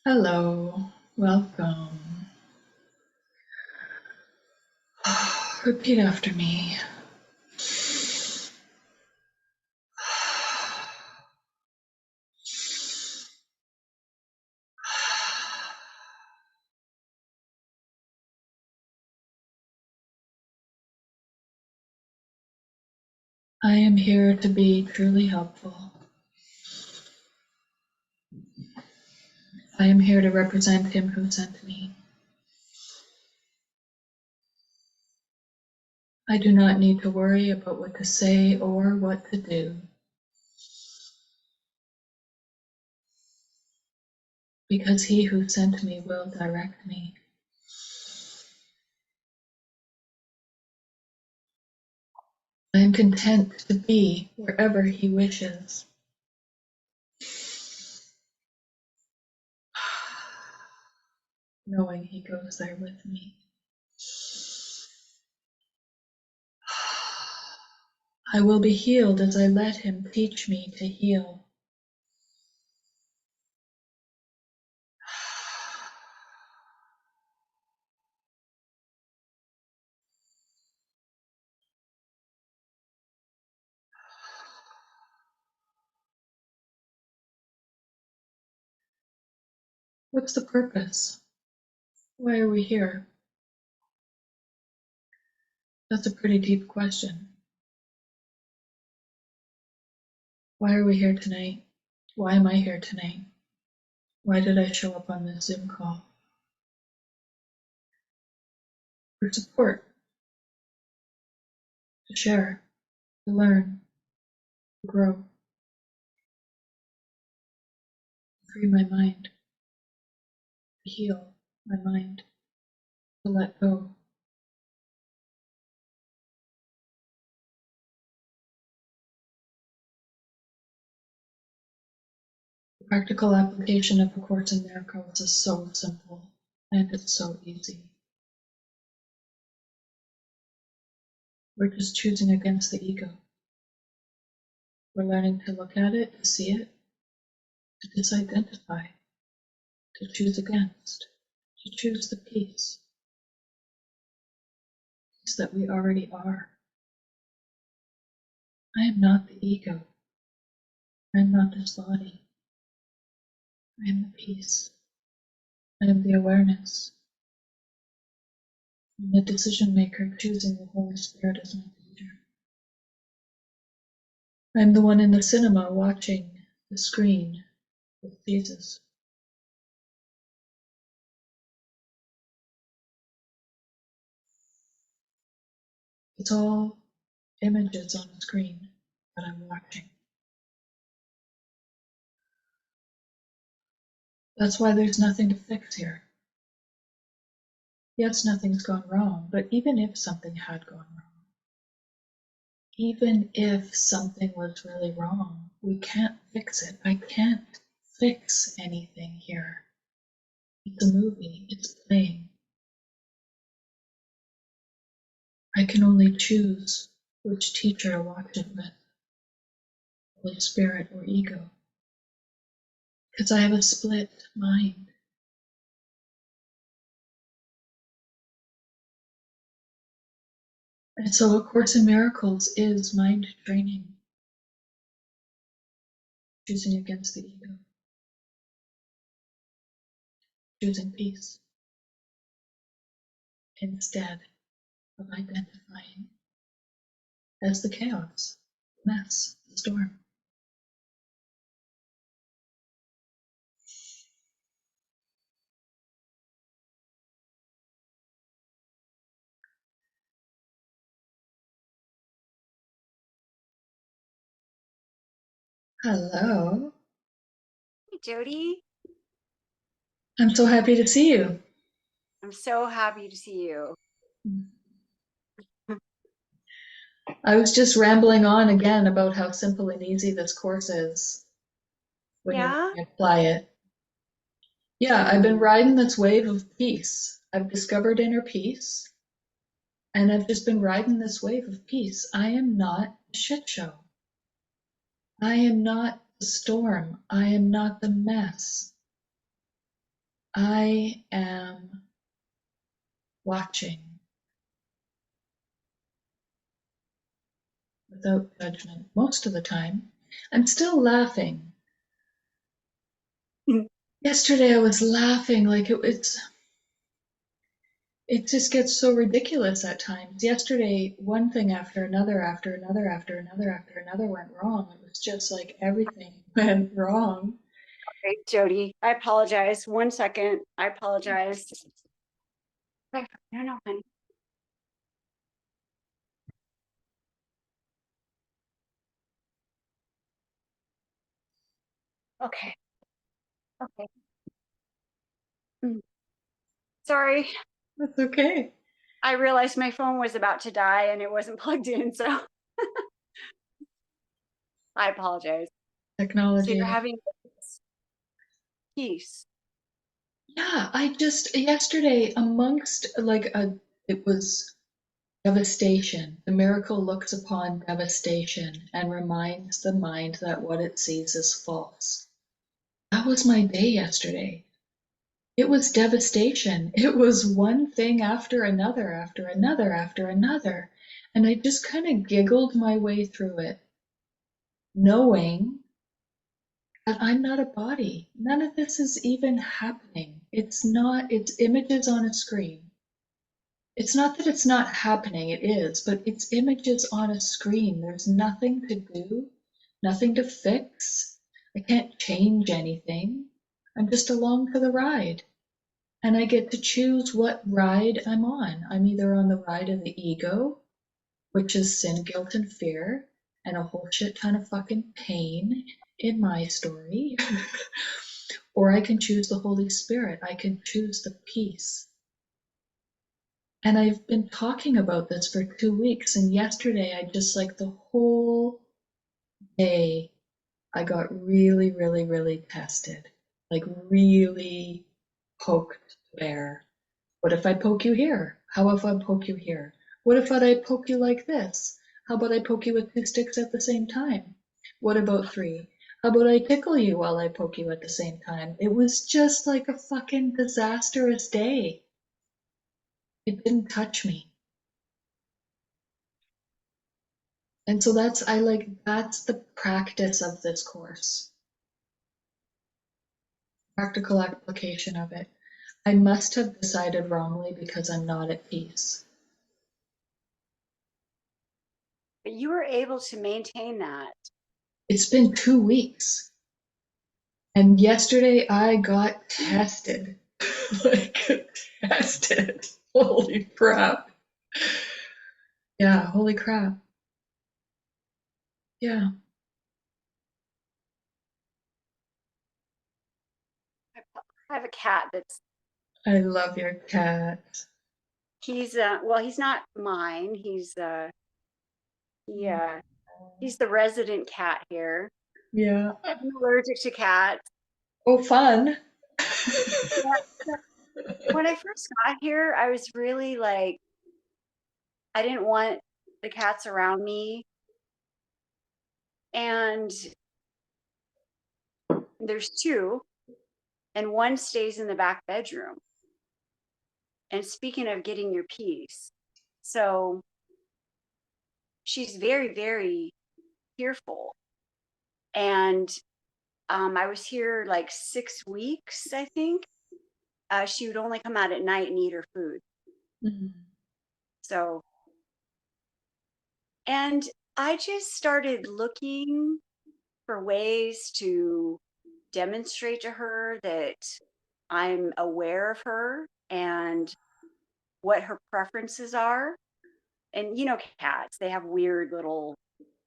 Hello, welcome. Repeat after me. I am here to be truly helpful. I am here to represent him who sent me. I do not need to worry about what to say or what to do, because he who sent me will direct me. I am content to be wherever he wishes. Knowing he goes there with me. I will be healed as I let him teach me to heal. What's the purpose? Why are we here? That's a pretty deep question. Why are we here tonight? Why am I here tonight? Why did I show up on this Zoom call? For support, to share, to learn, to grow, to free my mind, to heal my mind, to let go. The practical application of A Course in Miracles is so simple and it's so easy. We're just choosing against the ego. We're learning to look at it, to see it, to disidentify, to choose against, to choose the peace that we already are. I am not the ego. I am not this body. I am the peace. I am the awareness. I'm the decision maker choosing the Holy Spirit as my teacher. I'm the one in the cinema watching the screen with Jesus. It's all images on a screen that I'm watching. That's why there's nothing to fix here. Yes, nothing's gone wrong, but even if something had gone wrong, even if something was really wrong, we can't fix it. I can't fix anything here. It's a movie, it's playing. I can only choose which teacher to watch it with, Holy Spirit or ego, because I have a split mind. And so A Course in Miracles is mind training, choosing against the ego, choosing peace, instead of identifying as the chaos, mess, the storm. Hello. Hey, Jody. I'm so happy to see you. I'm so happy to see you. I was just rambling on again about how simple and easy this course is when you Yeah? apply it. Yeah, I've been riding this wave of peace. I've discovered inner peace, and I've just been riding this wave of peace. I am not a shit show. I am not the storm. I am not the mess. I am watching without judgment most of the time. I'm still laughing. Yesterday I was laughing like it just gets so ridiculous at times. Yesterday, one thing after another, after another, after another, after another went wrong. It was just like everything went wrong. Right, Jody. I apologize. 1 second. I apologize. I don't know, honey. Okay. Okay. Mm. Sorry. That's okay. I realized my phone was about to die and it wasn't plugged in, so I apologize. So you're Technology. having peace. Yeah, I just yesterday amongst it was devastation. The miracle looks upon devastation and reminds the mind that what it sees is false. That was my day yesterday. It was devastation. It was one thing after another, after another, after another. And I just kind of giggled my way through it, knowing that I'm not a body. None of this is even happening. It's images on a screen. It's not that it's not happening, it is, but it's images on a screen. There's nothing to do, nothing to fix. I can't change anything. I'm just along for the ride. And I get to choose what ride I'm on. I'm either on the ride of the ego, which is sin, guilt, and fear, and a whole shit ton of fucking pain in my story. Or I can choose the Holy Spirit. I can choose the peace. And I've been talking about this for 2 weeks. And yesterday, I just like the whole day, I got really, really, really tested. Like, really poked to bear. What if I poke you here? How if I poke you here? What if I poke you like this? How about I poke you with 2 sticks at the same time? What about 3? How about I tickle you while I poke you at the same time? It was just like a fucking disastrous day. It didn't touch me. And so that's the practice of this course, practical application of it. I must have decided wrongly because I'm not at peace. But you were able to maintain that. It's been 2 weeks. And yesterday I got tested. Like, tested. Holy crap. Yeah, holy crap. Yeah, I have a cat that's I love your cat. he's not mine. He he's the resident cat here. Yeah. I'm allergic to cats. Oh, fun. Yeah. When I first got here, I was really like, I didn't want the cats around me. And there's two, and one stays in the back bedroom. And speaking of getting your peace, so she's very, very fearful. And I was here like 6 weeks, I think. She would only come out at night and eat her food. Mhm. So, and I just started looking for ways to demonstrate to her that I'm aware of her and what her preferences are. And cats, they have weird little,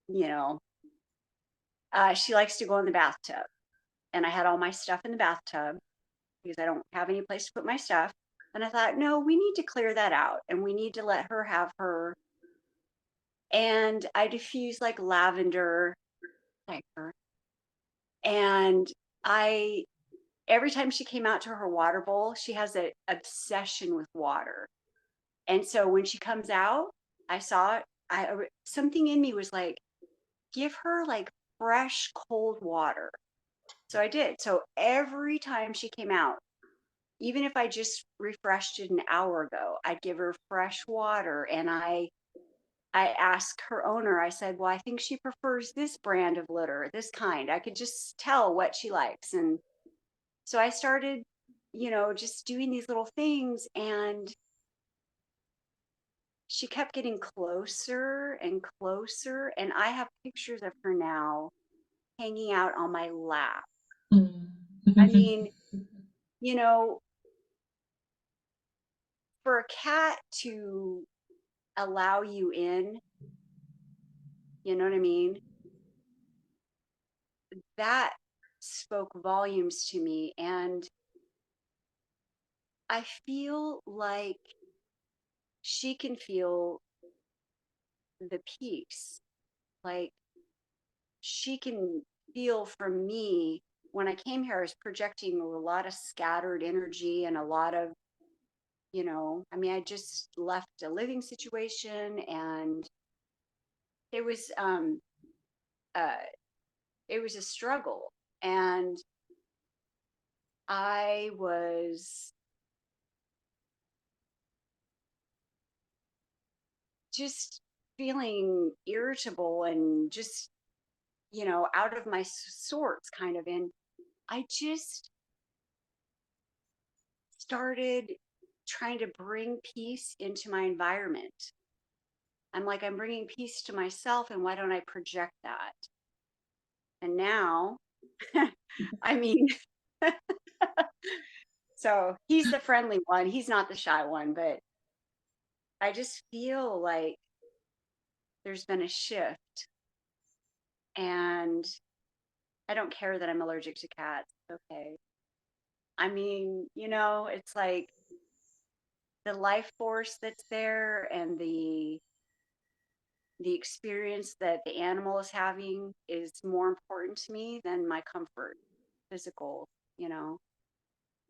you know, she likes to go in the bathtub. And I had all my stuff in the bathtub because I don't have any place to put my stuff. And I thought, no, we need to clear that out and we need to let her have her. And I diffused like lavender diaper. And I, every time she came out to her water bowl, she has an obsession with water. And so when she comes out, I saw it. Something in me was like, give her like fresh cold water. So I did. So every time she came out, even if I just refreshed it an hour ago, I'd give her fresh water. And I asked her owner, I said, well, I think she prefers this brand of litter, this kind. I could just tell what she likes. And so I started, just doing these little things. And she kept getting closer and closer. And I have pictures of her now hanging out on my lap. I Mm. mean, you know, for a cat to allow you in, you know what I mean? That spoke volumes to me. And I feel like she can feel the peace. Like she can feel from me. When I came here, I was projecting a lot of scattered energy and a lot of, I mean, I just left a living situation, and it was uh it was a struggle. And I was just feeling irritable and just, out of my sorts kind of. And I just started trying to bring peace into my environment. I'm like, I'm bringing peace to myself, and why don't I project that? And now, I mean, so he's the friendly one, he's not the shy one, but I just feel like there's been a shift. And I don't care that I'm allergic to cats. Okay. I mean, it's like the life force that's there, and the experience that the animal is having is more important to me than my comfort, physical, you know.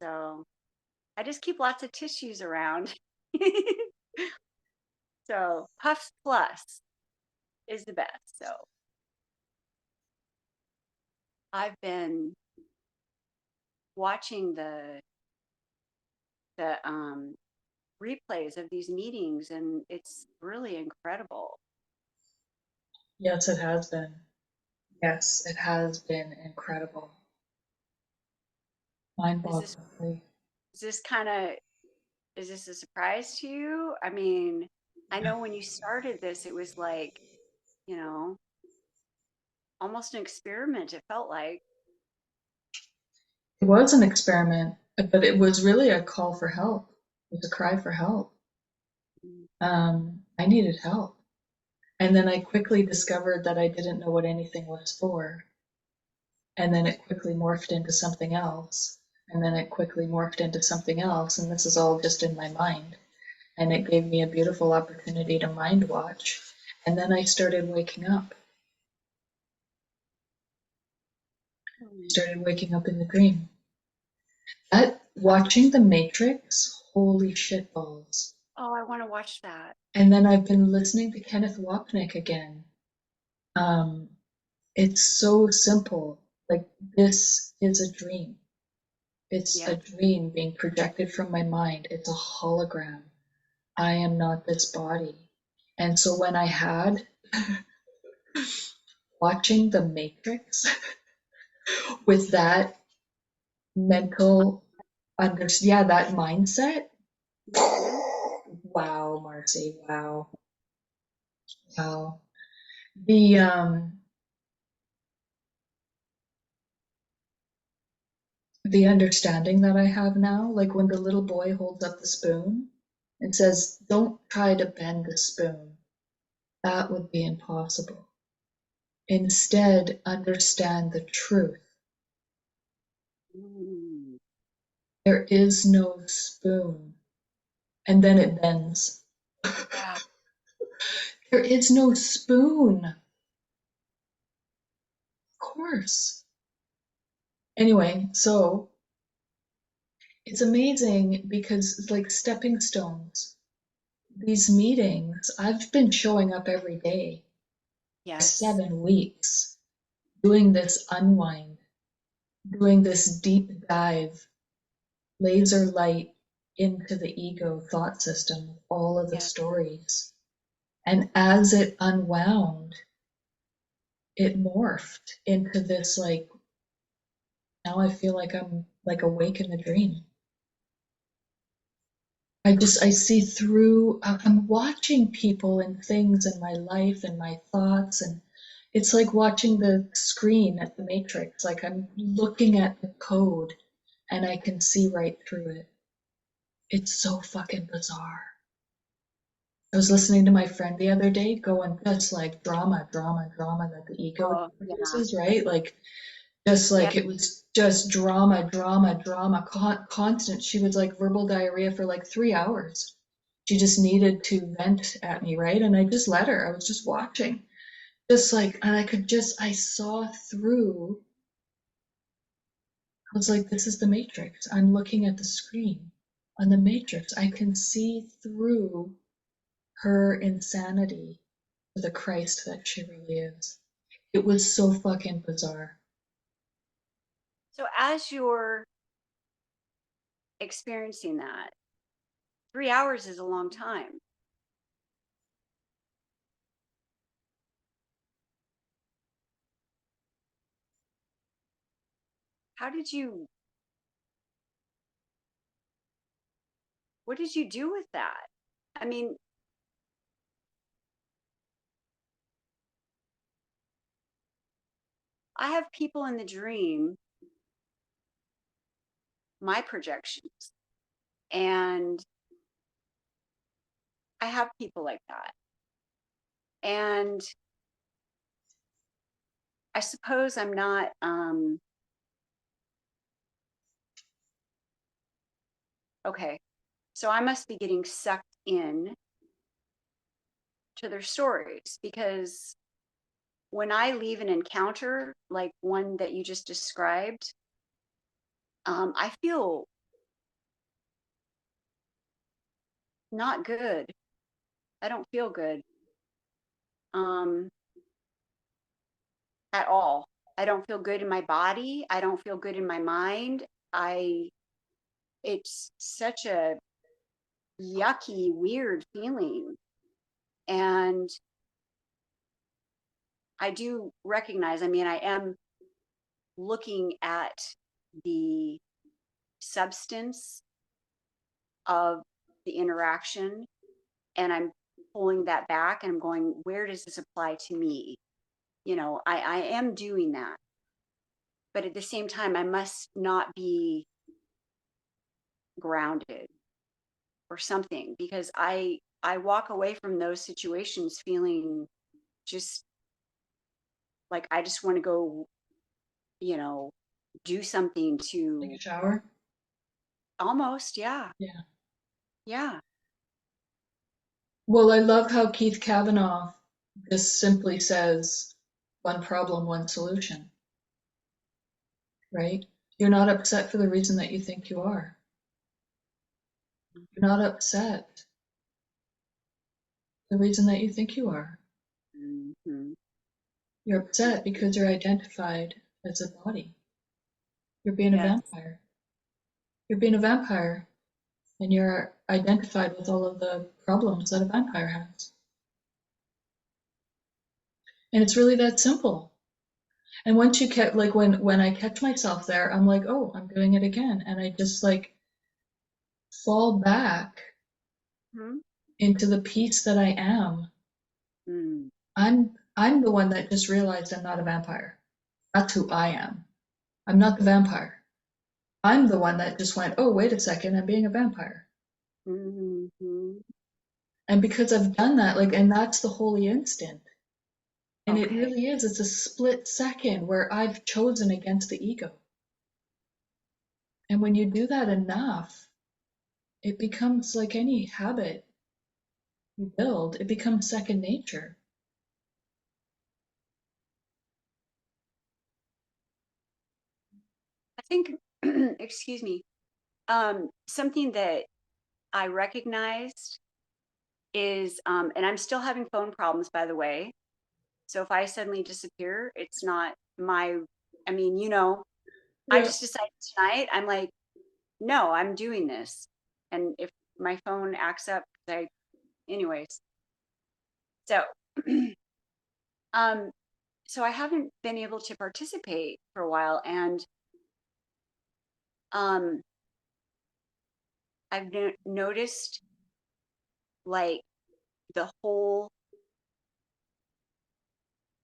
So I just keep lots of tissues around. So Puffs Plus is the best. So I've been watching the replays of these meetings, and it's really incredible. Yes, it has been. Yes, it has been incredible. Is this Mind-bogglingly. is this kind of is this a surprise to you? I mean, I know when you started this, it was like, you know, almost an experiment, it felt like. It was an experiment, but it was really a call for help. It was a cry for help. Mm. I needed help. And then I quickly discovered that I didn't know what anything was for. And then it quickly morphed into something else. And then it quickly morphed into something else. And this is all just in my mind. And it gave me a beautiful opportunity to mind watch. And then I started waking up. I Mm. started waking up in the dream. That watching The Matrix, holy shit balls. Oh, I want to watch that. And then I've been listening to Kenneth Wapnick again. Um, it's so simple. Like, this is a dream. It's a Yeah. dream being projected from my mind. It's a hologram. I am not this body. And so when I had watching The Matrix with that mental yeah, that mindset. Hmm. Wow, Marcy, wow. Wow. The understanding that I have now, like when the little boy holds up the spoon and says, "Don't try to bend the spoon. That would be impossible. Instead, understand the truth. Mm. There is no spoon." And then it bends. Wow. There is no spoon. Of course. Anyway, so it's amazing because it's like stepping stones. These meetings, I've been showing up every day for Yes. 7 weeks, doing this unwind, doing this deep dive, laser light into the ego thought system of all of the Yeah. stories. And as it unwound, it morphed into this like, now I feel like I'm like awake in the dream. I see through, I'm watching people and things in my life and my thoughts, and it's like watching the screen at the Matrix. Like I'm looking at the code and I can see right through it. It's so fucking bizarre. I was listening to my friend the other day going just like drama, drama, drama that the ego Oh, yeah. produces, right? Like just Yeah. like it was just drama, drama, drama, constant. She was like verbal diarrhea for like 3 hours. She just needed to vent at me, right? And I just let her. I was just watching, just like, and I saw through. I was like, this is the Matrix. I'm looking at the screen on the Matrix. I can see through her insanity to the Christ that she really is. It was so fucking bizarre. So as you're experiencing that, 3 hours is a long time. How did you, what did you do with that? I mean, I have people in the dream, my projections, and I have people like that. And I suppose I'm not, okay, so I must be getting sucked in to their stories because when I leave an encounter, like one that you just described, I feel not good. I don't feel good um, at all. I don't feel good in my body. I don't feel good in my mind. I, it's such a yucky, weird feeling. And I do recognize, I mean, I am looking at the substance of the interaction and I'm pulling that back and I'm going, where does this apply to me? You know, I am doing that. But at the same time, I must not be grounded or something because I walk away from those situations feeling just like I just want to go, you know, do something Take a to shower? almost, yeah, Yeah. yeah. Well, I love how Keith Kavanaugh just simply says one problem, one solution, right? You're not upset for the reason that you think you are. You're not upset for the reason that you think you are. Mm-hmm. You're upset because you're identified as a body. You're being a Yes. vampire. You're being a vampire and you're identified with all of the problems that a vampire has. And it's really that simple. And once you get like when I catch myself there, I'm like, oh, I'm doing it again. And I just like fall back Mm-hmm. into the peace that I am. I'm the one that just realized I'm not a vampire. That's who I am. I'm not the vampire. I'm the one that just went, oh, wait a second, I'm being a vampire. Mm-hmm. And because I've done that, like, and that's the holy instant. And it Okay. really is, it's a split second where I've chosen against the ego. And when you do that enough, it becomes like any habit you build, it becomes second nature. I think, excuse me, something that I recognized is, and I'm still having phone problems, by the way. So if I suddenly disappear, it's not my, I mean, you know, I Yeah. just decided tonight, I'm like, no, I'm doing this. And if my phone acts up, anyways. So, um, so I haven't been able to participate for a while, and um, I've noticed like the whole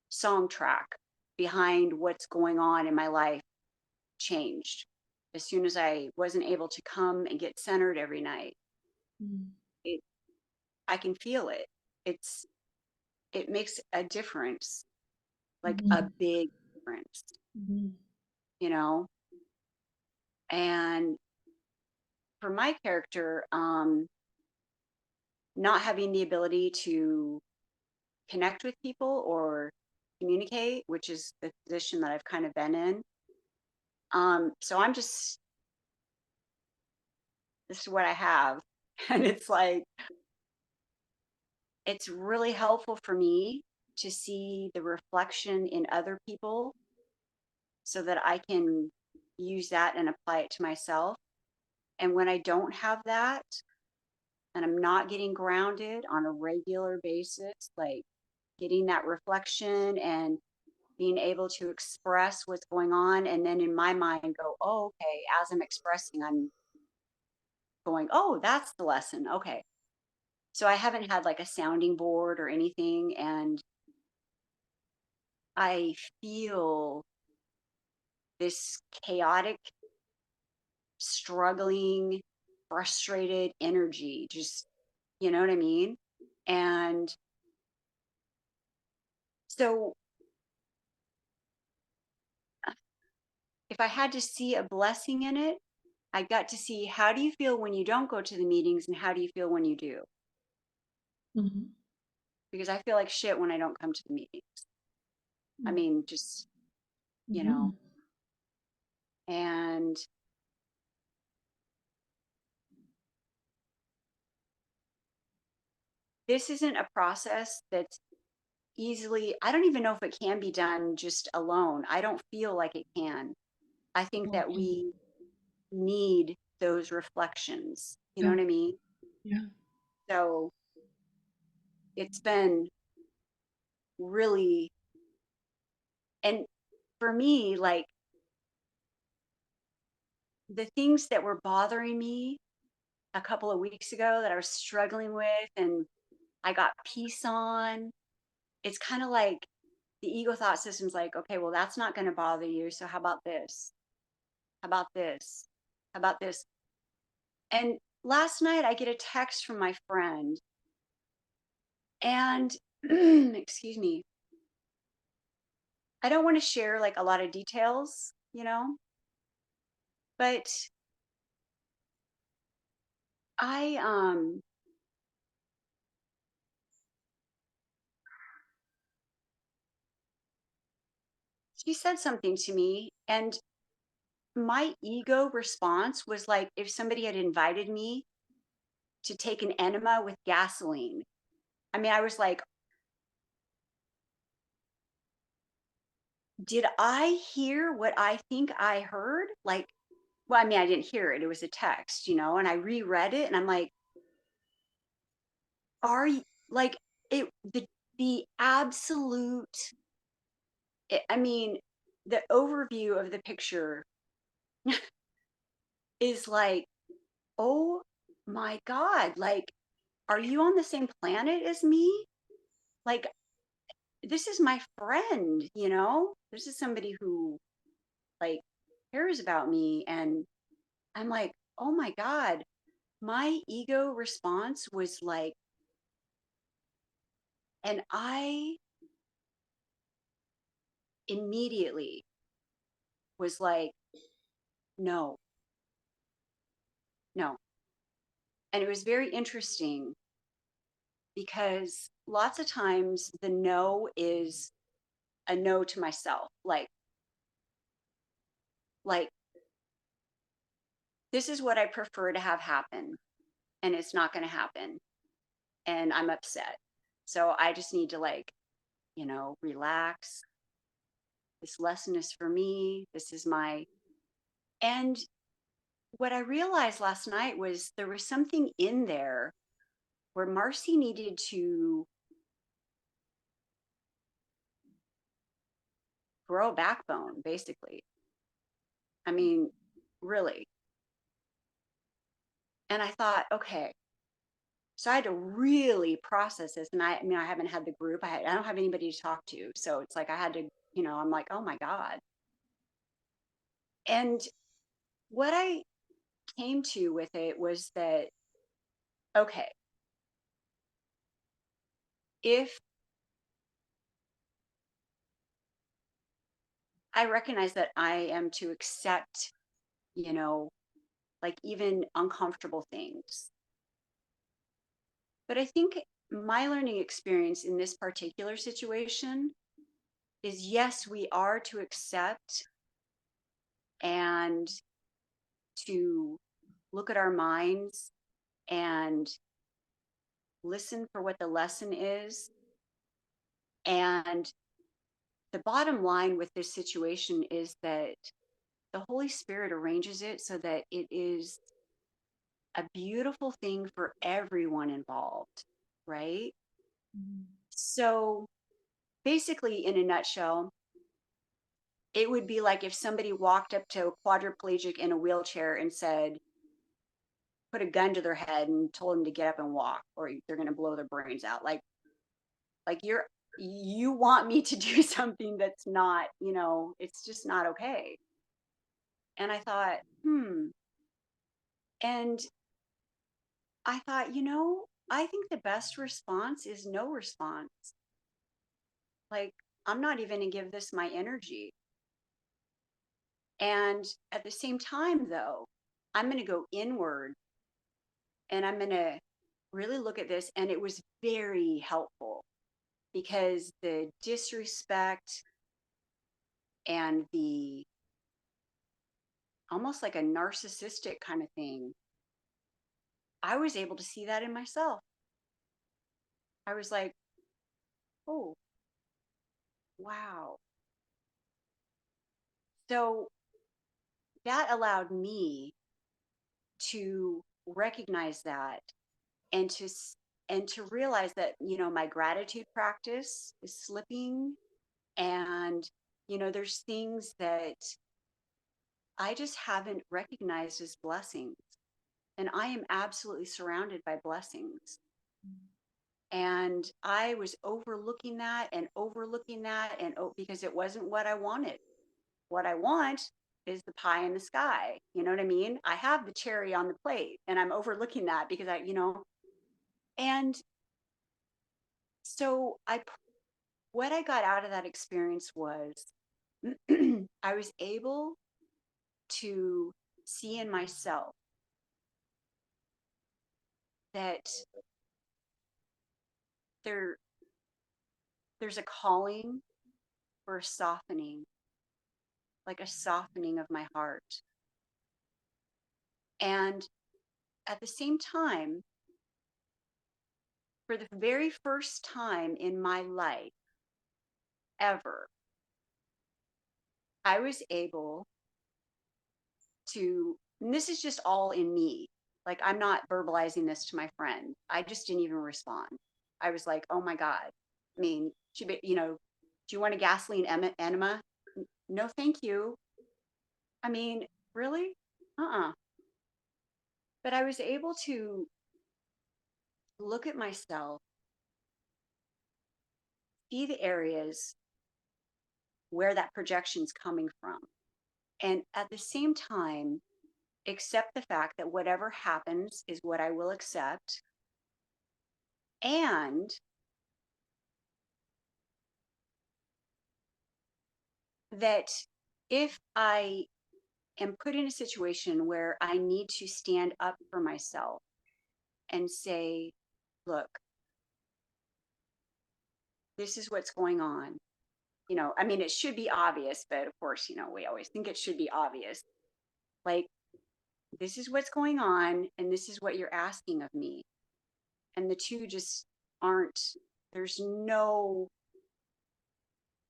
song track behind what's going on in my life changed as soon as I wasn't able to come and get centered every night. Mm. It, I can feel it. It's it makes a difference, like a Mhm. big difference, Mhm. you know. And for my character, not having the ability to connect with people or communicate, which is the position that I've kind of been in. So I'm just this is what I have, and it's like it's really helpful for me to see the reflection in other people so that I can use that and apply it to myself. And when I don't have that and I'm not getting grounded on a regular basis, like getting that reflection and being able to express what's going on, and then in my mind go, oh, okay, as I'm expressing, I'm going, oh, that's the lesson. Okay. So I haven't had like a sounding board or anything. And I feel this chaotic, struggling, frustrated energy, just, you know what I mean? And so if I had to see a blessing in it, I got to see how do you feel when you don't go to the meetings and how do you feel when you do? Mhm. Because I feel like shit when I don't come to the meetings. I Mm. mean, just, you know, Mhm. and this isn't a process that's easily, I don't even know if it can be done just alone. I don't feel like it can. I think that Okay. we need those reflections. You know Yeah. what I mean? Yeah. So it's been really, and for me, like the things that were bothering me a couple of weeks ago that I was struggling with and I got peace on, it's kind of like the ego thought system's like, okay, well, that's not going to bother you. So how about this? How about this? How about this? And last night I get a text from my friend and excuse me, I don't want to share like a lot of details, you know, but I she said something to me and my ego response was like if somebody had invited me to take an enema with gasoline. I mean, I was like, did I hear what I think I heard? Like, well, I mean, I didn't hear it. It was a text, you know, and I reread it and I'm like, are you like it the absolute I mean, the overview of the picture is like, oh my God, like, are you on the same planet as me? Like, this is my friend, you know? This is somebody who like cares about me. And I'm like, oh my God, my ego response was like, and I immediately was like, no, no. And it was very interesting because lots of times the no is a no to myself. Like this is what I prefer to have happen and it's not going to happen and I'm upset. So I just need to like, you know, relax. This lesson is for me. This is my and what I realized last night was there was something in there where Marcy needed to grow a backbone, basically. I mean, really. And I thought, okay, so I had to really process this. And I mean, I haven't had the group, I don't have anybody to talk to. So it's like I had to, I'm like, oh my God. And what I came to with it was that, okay, if I recognize that I am to accept, you know, like even uncomfortable things. But I think my learning experience in this particular situation is yes, we are to accept and to look at our minds and listen for what the lesson is. And the bottom line with this situation is that the Holy Spirit arranges it so that it is a beautiful thing for everyone involved, right? Mhm. So basically, in a nutshell, it would be like if somebody walked up to a quadriplegic in a wheelchair and said, put a gun to their head and told them to get up and walk, or they're going to blow their brains out. Like you want me to do something that's not, it's just not okay. And I thought, and I thought, I think the best response is no response. Like, I'm not even going to give this my energy. And at the same time, though, I'm going to go inward and I'm going to really look at this. And it was very helpful because the disrespect and the almost like a narcissistic kind of thing, I was able to see that in myself. I was like, oh, wow. So that allowed me to recognize that and to realize that my gratitude practice is slipping, and there's things that I just haven't recognized as blessings, and I am absolutely surrounded by blessings. And I was overlooking that and overlooking that, and because it wasn't what I wanted. What I want is the pie in the sky. You know what I mean? I have the cherry on the plate and I'm overlooking that because and so what I got out of that experience was I was able to see in myself that there there's a calling for a softening, like a softening of my heart. And at the same time, for the very first time in my life ever, I was able and this is just all in me. Like, I'm not verbalizing this to my friend. I just didn't even respond. I was like, oh my God. I mean, do you want a gasoline enema? No, thank you. I mean, really? Uh-uh. But I was able to look at myself, see the areas where that projection's coming from. And at the same time, accept the fact that whatever happens is what I will accept. And that if I am put in a situation where I need to stand up for myself and say, look, this is what's going on. I mean, it should be obvious, but of course, we always think it should be obvious. Like, this is what's going on, and this is what you're asking of me. And the two just aren't, there's no,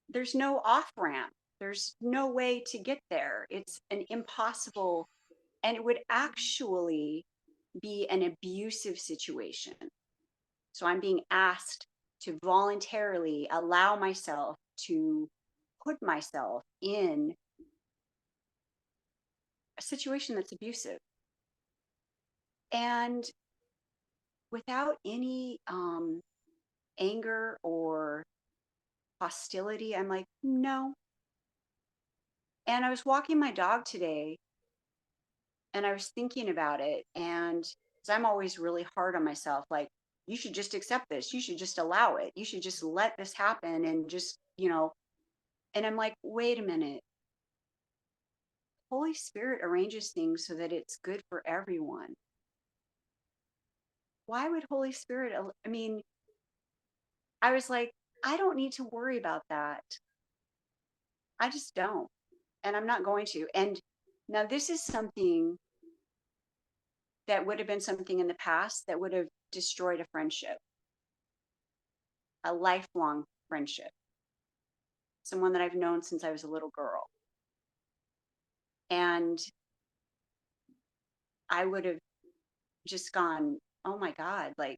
there's no off ramp. There's no way to get there. It's an impossible. and it would actually be an abusive situation. So I'm being asked to voluntarily allow myself to put myself in a situation that's abusive. And without any anger or hostility, I'm like, no. And I was walking my dog today and I was thinking about it. And 'cause I'm always really hard on myself, like, you should just accept this. You should just allow it. You should just let this happen and just, and I'm like, wait a minute. Holy Spirit arranges things so that it's good for everyone. Why would Holy Spirit? I mean, I was like, I don't need to worry about that. I just don't. And I'm not going to. And now this is something that would have been something in the past that would have destroyed a friendship, a lifelong friendship, someone that I've known since I was a little girl. And I would have just gone, oh my God, like,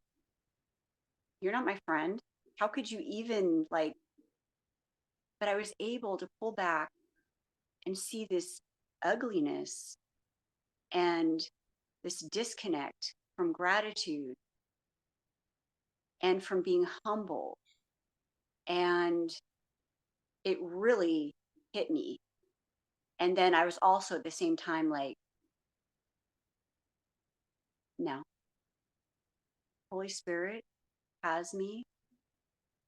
you're not my friend. How could you even, like, but I was able to pull back and see this ugliness and this disconnect from gratitude and from being humble. And it really hit me. And then I was also at the same time like, no, Holy Spirit has me.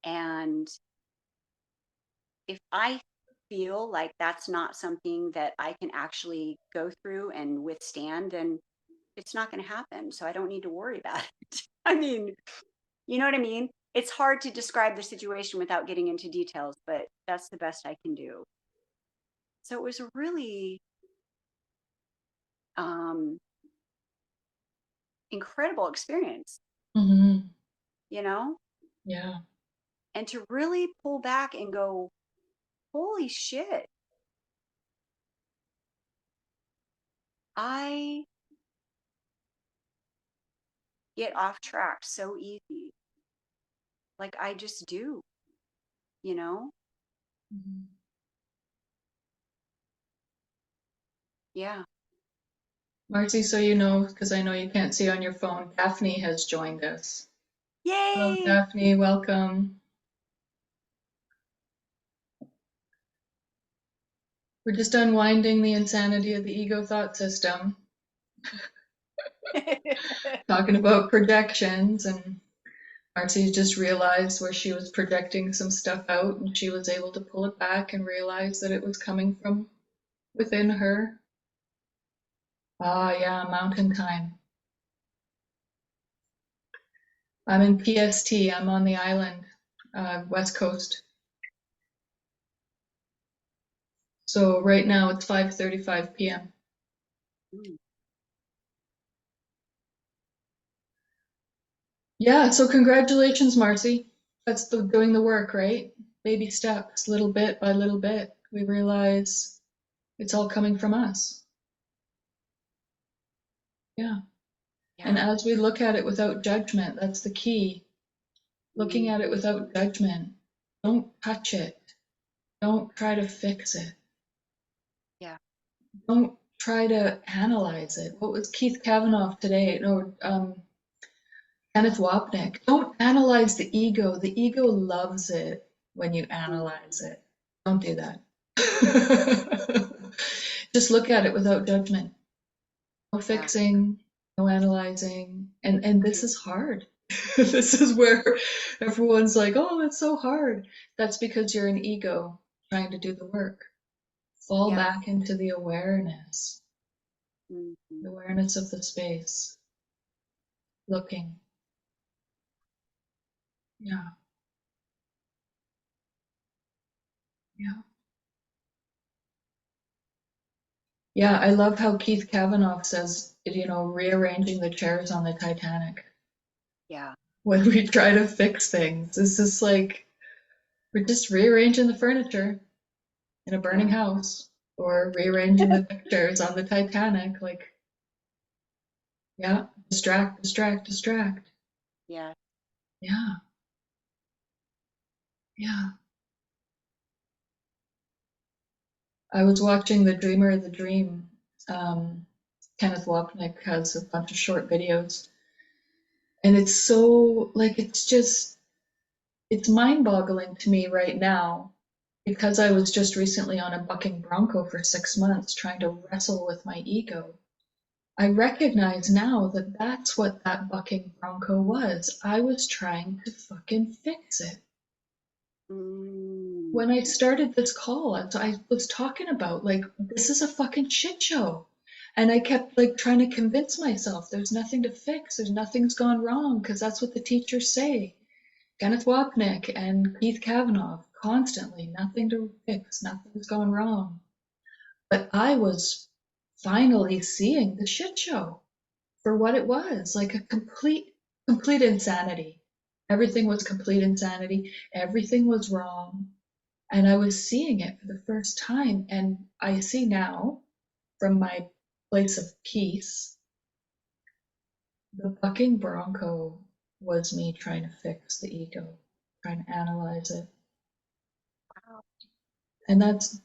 And if I feel like that's not something that I can actually go through and withstand, then it's not going to happen. So I don't need to worry about it. I mean, you know what I mean? It's hard to describe the situation without getting into details, but that's the best I can do. So it was a really um, incredible experience, Mm-hmm. you know, Yeah. and to really pull back and go, holy shit, I get off track so easy. Like I just do, you know? Mm-hmm. Yeah. Marcy, so you know, because I know you can't see on your phone, Daphne has joined us. Hello, Yay. Daphne, welcome. We're just unwinding the insanity of the ego thought system, talking about projections, and Marcy just realized where she was projecting some stuff out, and she was able to pull it back and realize that it was coming from within her. Ah, yeah, mountain time. I'm in PST, I'm on the island, West Coast. So right now it's 5:35 p.m. Mm, Yeah, so congratulations, Marcy. That's doing the work, right? Baby steps, little bit by little bit. We realize it's all coming from us. Yeah. And yeah. as we look at it without judgment, that's the key. Looking at it Mhm. without judgment. Don't touch it. Don't try to fix it. Yeah. Don't try to analyze it. What was Keith Kavanaugh today? No, Kenneth Wapnick. Don't analyze the ego. The ego loves it when you Mm, analyze it. Don't do that. Just look at it without judgment. No yeah. fixing, no analyzing. And this Mm, is hard. This is where everyone's like, oh, that's so hard. That's because you're an ego trying to do the work. Fall yeah. back into the Mhm. awareness of the space, looking. Yeah, yeah. Yeah, I love how Keith Kavanaugh says, rearranging the chairs on the Titanic. Yeah. When we try to fix things, it's just like we're just rearranging the furniture in a burning Yeah. house or rearranging the pictures on the Titanic. Like, Yeah. Distract, distract, distract. Yeah. Yeah. Yeah. I was watching The Dreamer of the Dream. Kenneth Wapnick has a bunch of short videos. And it's so, like, it's mind boggling to me right now because I was just recently on a bucking bronco for 6 months trying to wrestle with my ego. I recognize now that that's what that bucking bronco was. I was trying to fucking fix it. Mm. When I started this call, I was talking about, like, this is a fucking shit show. And I kept like trying to convince myself there's nothing to fix, there's nothing's gone wrong, because that's what the teachers say. Kenneth Wapnick and Keith Kavanaugh constantly, nothing to fix, nothing's gone wrong. But I was finally seeing the shit show for what it was, like a complete insanity. Everything was complete insanity. Everything was wrong. And I was seeing it for the first time. And I see now, from my place of peace, the bucking bronco was me trying to fix the ego, trying to analyze it. Wow. And that's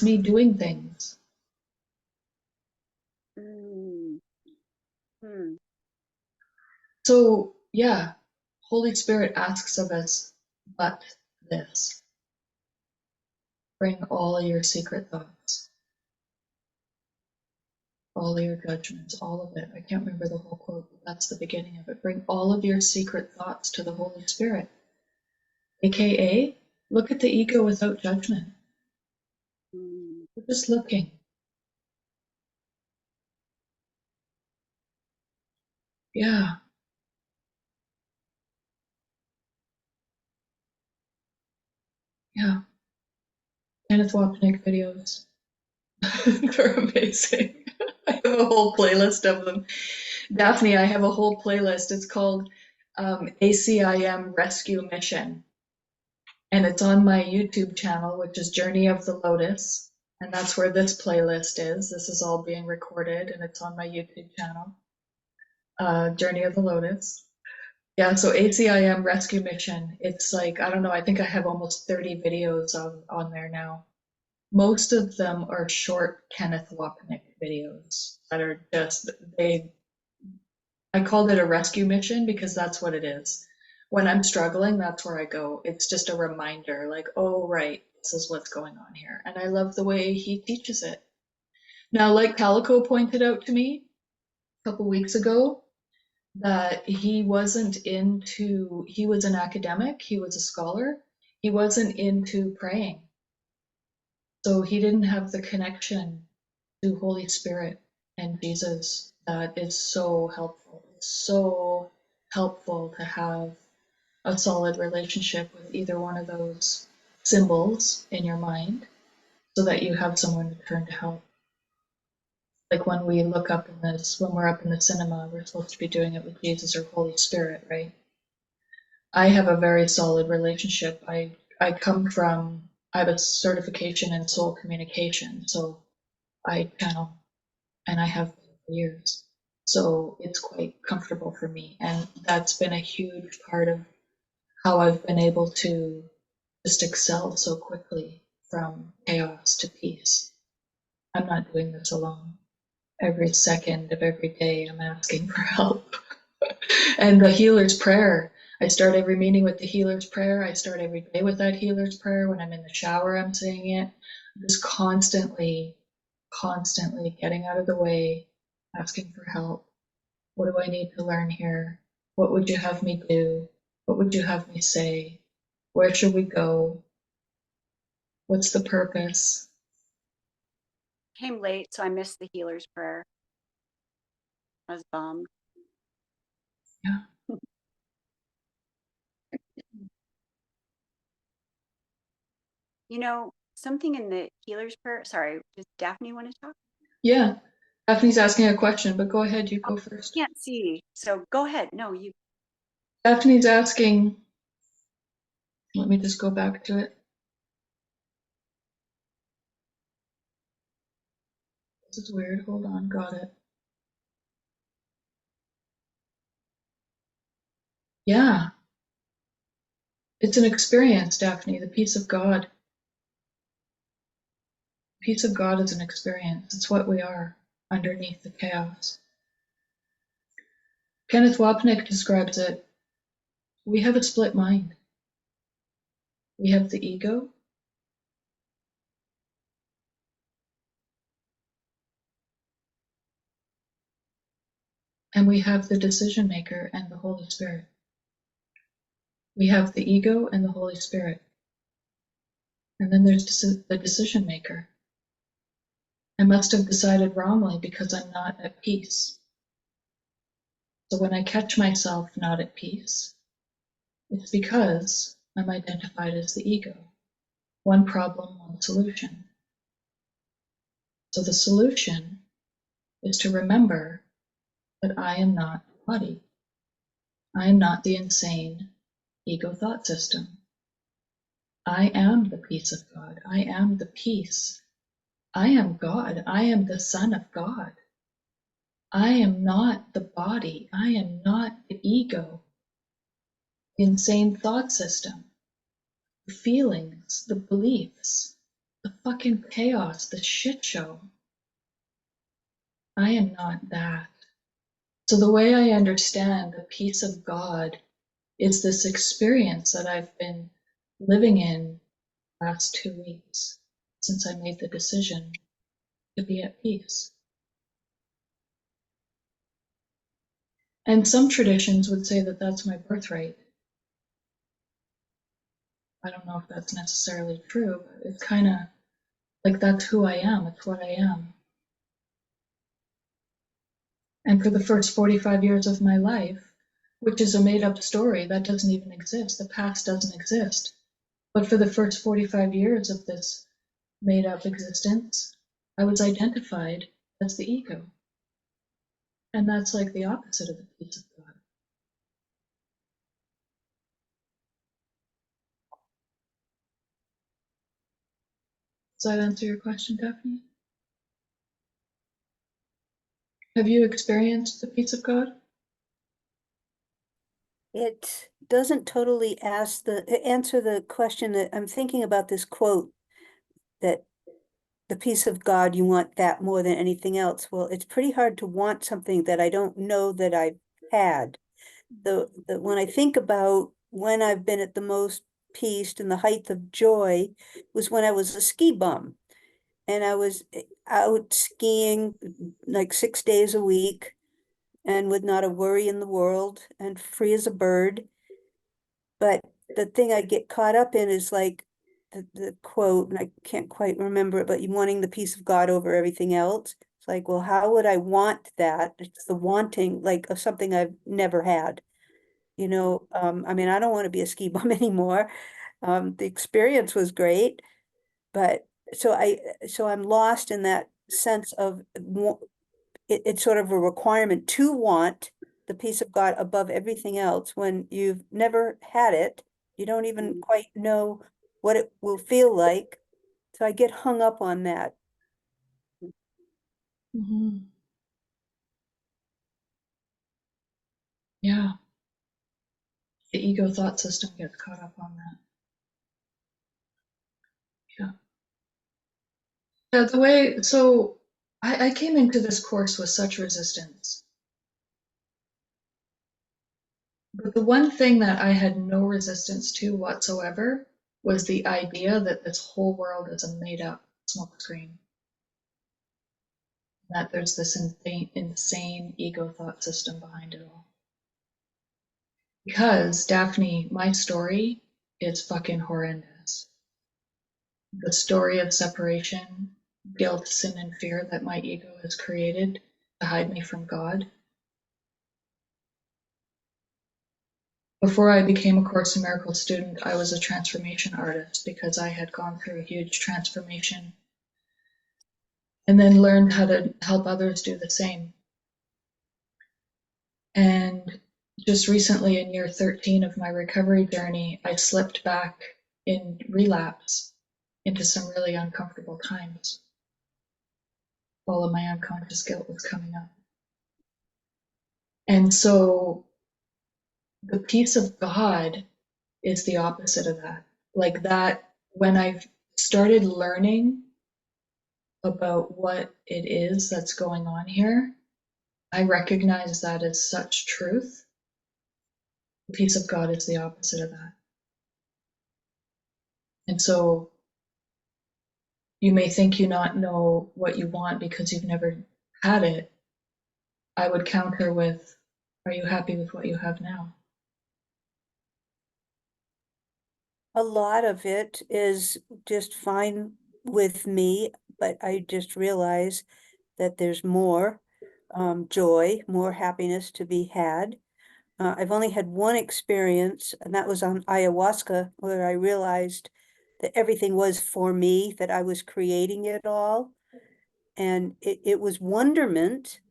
me doing things. Mm. Hmm. So, yeah, Holy Spirit asks of us but this: bring all your secret thoughts, all your judgments, all of it. I can't remember the whole quote, but that's the beginning of it. Bring all of your secret thoughts to the Holy Spirit, aka look at the ego without judgment. Mm. We're just looking. Yeah, yeah. Kenneth Wapnick videos. They're amazing. I have a whole playlist of them. Daphne, I have a whole playlist. It's called ACIM Rescue Mission. And it's on my YouTube channel, which is Journey of the Lotus. And that's where this playlist is. This is all being recorded and it's on my YouTube channel, Journey of the Lotus. Yeah, so ACIM Rescue Mission. It's like, I don't know, I think I have almost 30 videos on there now. Most of them are short Kenneth Wapnick videos that are just, I called it a rescue mission because that's what it is. When I'm struggling, that's where I go. It's just a reminder, like, oh, right, this is what's going on here. And I love the way he teaches it. Now, like Calico pointed out to me a couple weeks ago, that he was an academic, he was a scholar, he wasn't into praying. So he didn't have the connection to Holy Spirit and Jesus that is so helpful. It's so helpful to have a solid relationship with either one of those symbols in your mind so that you have someone to turn to help. Like when when we're up in the cinema, we're supposed to be doing it with Jesus or Holy Spirit, right? I have a very solid relationship. I have a certification in soul communication, so I channel, and I have been for years. So it's quite comfortable for me. And that's been a huge part of how I've been able to just excel so quickly from chaos to peace. I'm not doing this alone. Every second of every day, I'm asking for help. And the healer's prayer, I start every meeting with the healer's prayer. I start every day with that healer's prayer. When I'm in the shower, I'm saying it. I'm just constantly getting out of the way, asking for help. What do I need to learn here? What would you have me do? What would you have me say? Where should we go? What's the purpose? Came late, so I missed the healer's prayer. I was bummed. Yeah. You know, something in the healer's prayer. Sorry, does Daphne want to talk? Yeah. Daphne's asking a question, but go ahead, you Oh, go first. can't see. So go ahead. No, you. Daphne's asking, let me just go back to it. This is weird. Hold on, got it. Yeah, it's an experience, Daphne, the peace of God. Peace of God is an experience. It's what we are underneath the chaos. Kenneth Wapnick describes it. We have a split mind. We have the ego, and we have the decision maker and the Holy Spirit. We have the ego and the Holy Spirit. And then there's the decision maker. I must have decided wrongly because I'm not at peace. So when I catch myself not at peace, it's because I'm identified as the ego. One problem, one solution. So the solution is to remember that I am not the body. I am not the insane ego thought system. I am the peace of God. I am the peace. I am God. I am the Son of God. I am not the body. I am not the ego, the insane thought system, the feelings, the beliefs, the fucking chaos, the shit show. I am not that. So the way I understand the peace of God is this experience that I've been living in the last 2 weeks since I made the decision to be at peace. And some traditions would say that that's my birthright. I don't know if that's necessarily true, but it's kind of like that's who I am, it's what I am. And for the first 45 years of my life, which is a made up story that doesn't even exist, the past doesn't exist. But for the first 45 years of this made up existence, I was identified as the ego. And that's like the opposite of the peace of God. Does that answer your question, Daphne? Have you experienced the peace of God? It doesn't totally answer the question. That I'm thinking about this quote that the peace of God, you want that more than anything else. Well, it's pretty hard to want something that I don't know that I've had. When I think about when I've been at the most peace and the height of joy was when I was a ski bum and I was out skiing like 6 days a week and with not a worry in the world and free as a bird. But the thing I get caught up in is like the quote, and I can't quite remember it, but you wanting the peace of God over everything else. It's like, well, how would I want that? It's the wanting, like, of something I've never had. I mean, I don't want to be a ski bum anymore. The experience was great, but so I so I'm lost in that sense of it's sort of a requirement to want the peace of God above everything else when you've never had it. You don't even quite know what it will feel like. So I get hung up on that. Mm-hmm. Yeah, the ego thought system gets caught up on that. Yeah. Yeah, the way, so I came into this course with such resistance. But the one thing that I had no resistance to whatsoever was the idea that this whole world is a made up smokescreen. That there's this insane ego thought system behind it all. Because, Daphne, my story is fucking horrendous. The story of separation, guilt, sin, and fear that my ego has created to hide me from God. Before I became a Course in Miracles student, I was a transformation artist because I had gone through a huge transformation and then learned how to help others do the same. And just recently, in year 13 of my recovery journey, I slipped back in relapse into some really uncomfortable times. All of my unconscious guilt was coming up. And so the peace of God is the opposite of that. Like that, when I've started learning about what it is that's going on here, I recognize that as such truth. The peace of God is the opposite of that. And so you may think you not know what you want because you've never had it. I would counter with, are you happy with what you have now? A lot of it is just fine with me, but I just realize that there's more joy, more happiness to be had. I've only had one experience, and that was on ayahuasca, where I realized that everything was for me, that I was creating it all. And it was wonderment.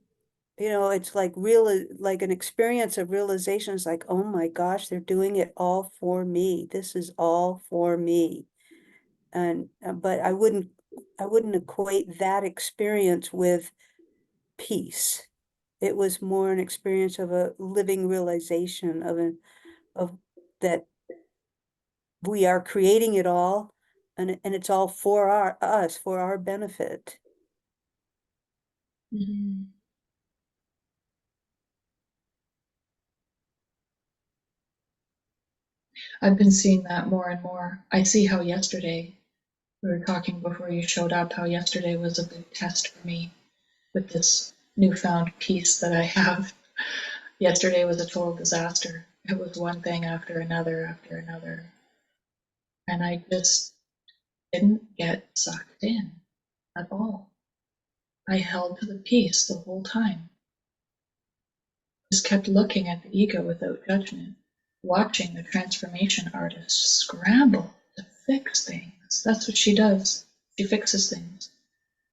It's like like an experience of realization. It's like, oh my gosh, they're doing it all for me. This is all for me. And but I wouldn't equate that experience with peace. It was more an experience of a living realization of that we are creating it all, and it's all for us, for our benefit. Mm-hmm. I've been seeing that more and more. I see how yesterday, we were talking before you showed up, how yesterday was a big test for me with this newfound peace that I have. Yesterday was a total disaster. It was one thing after another after another. And I just didn't get sucked in at all. I held to the peace the whole time. Just kept looking at the ego without judgment, watching the transformation artist scramble to fix things. That's what she does. She fixes things.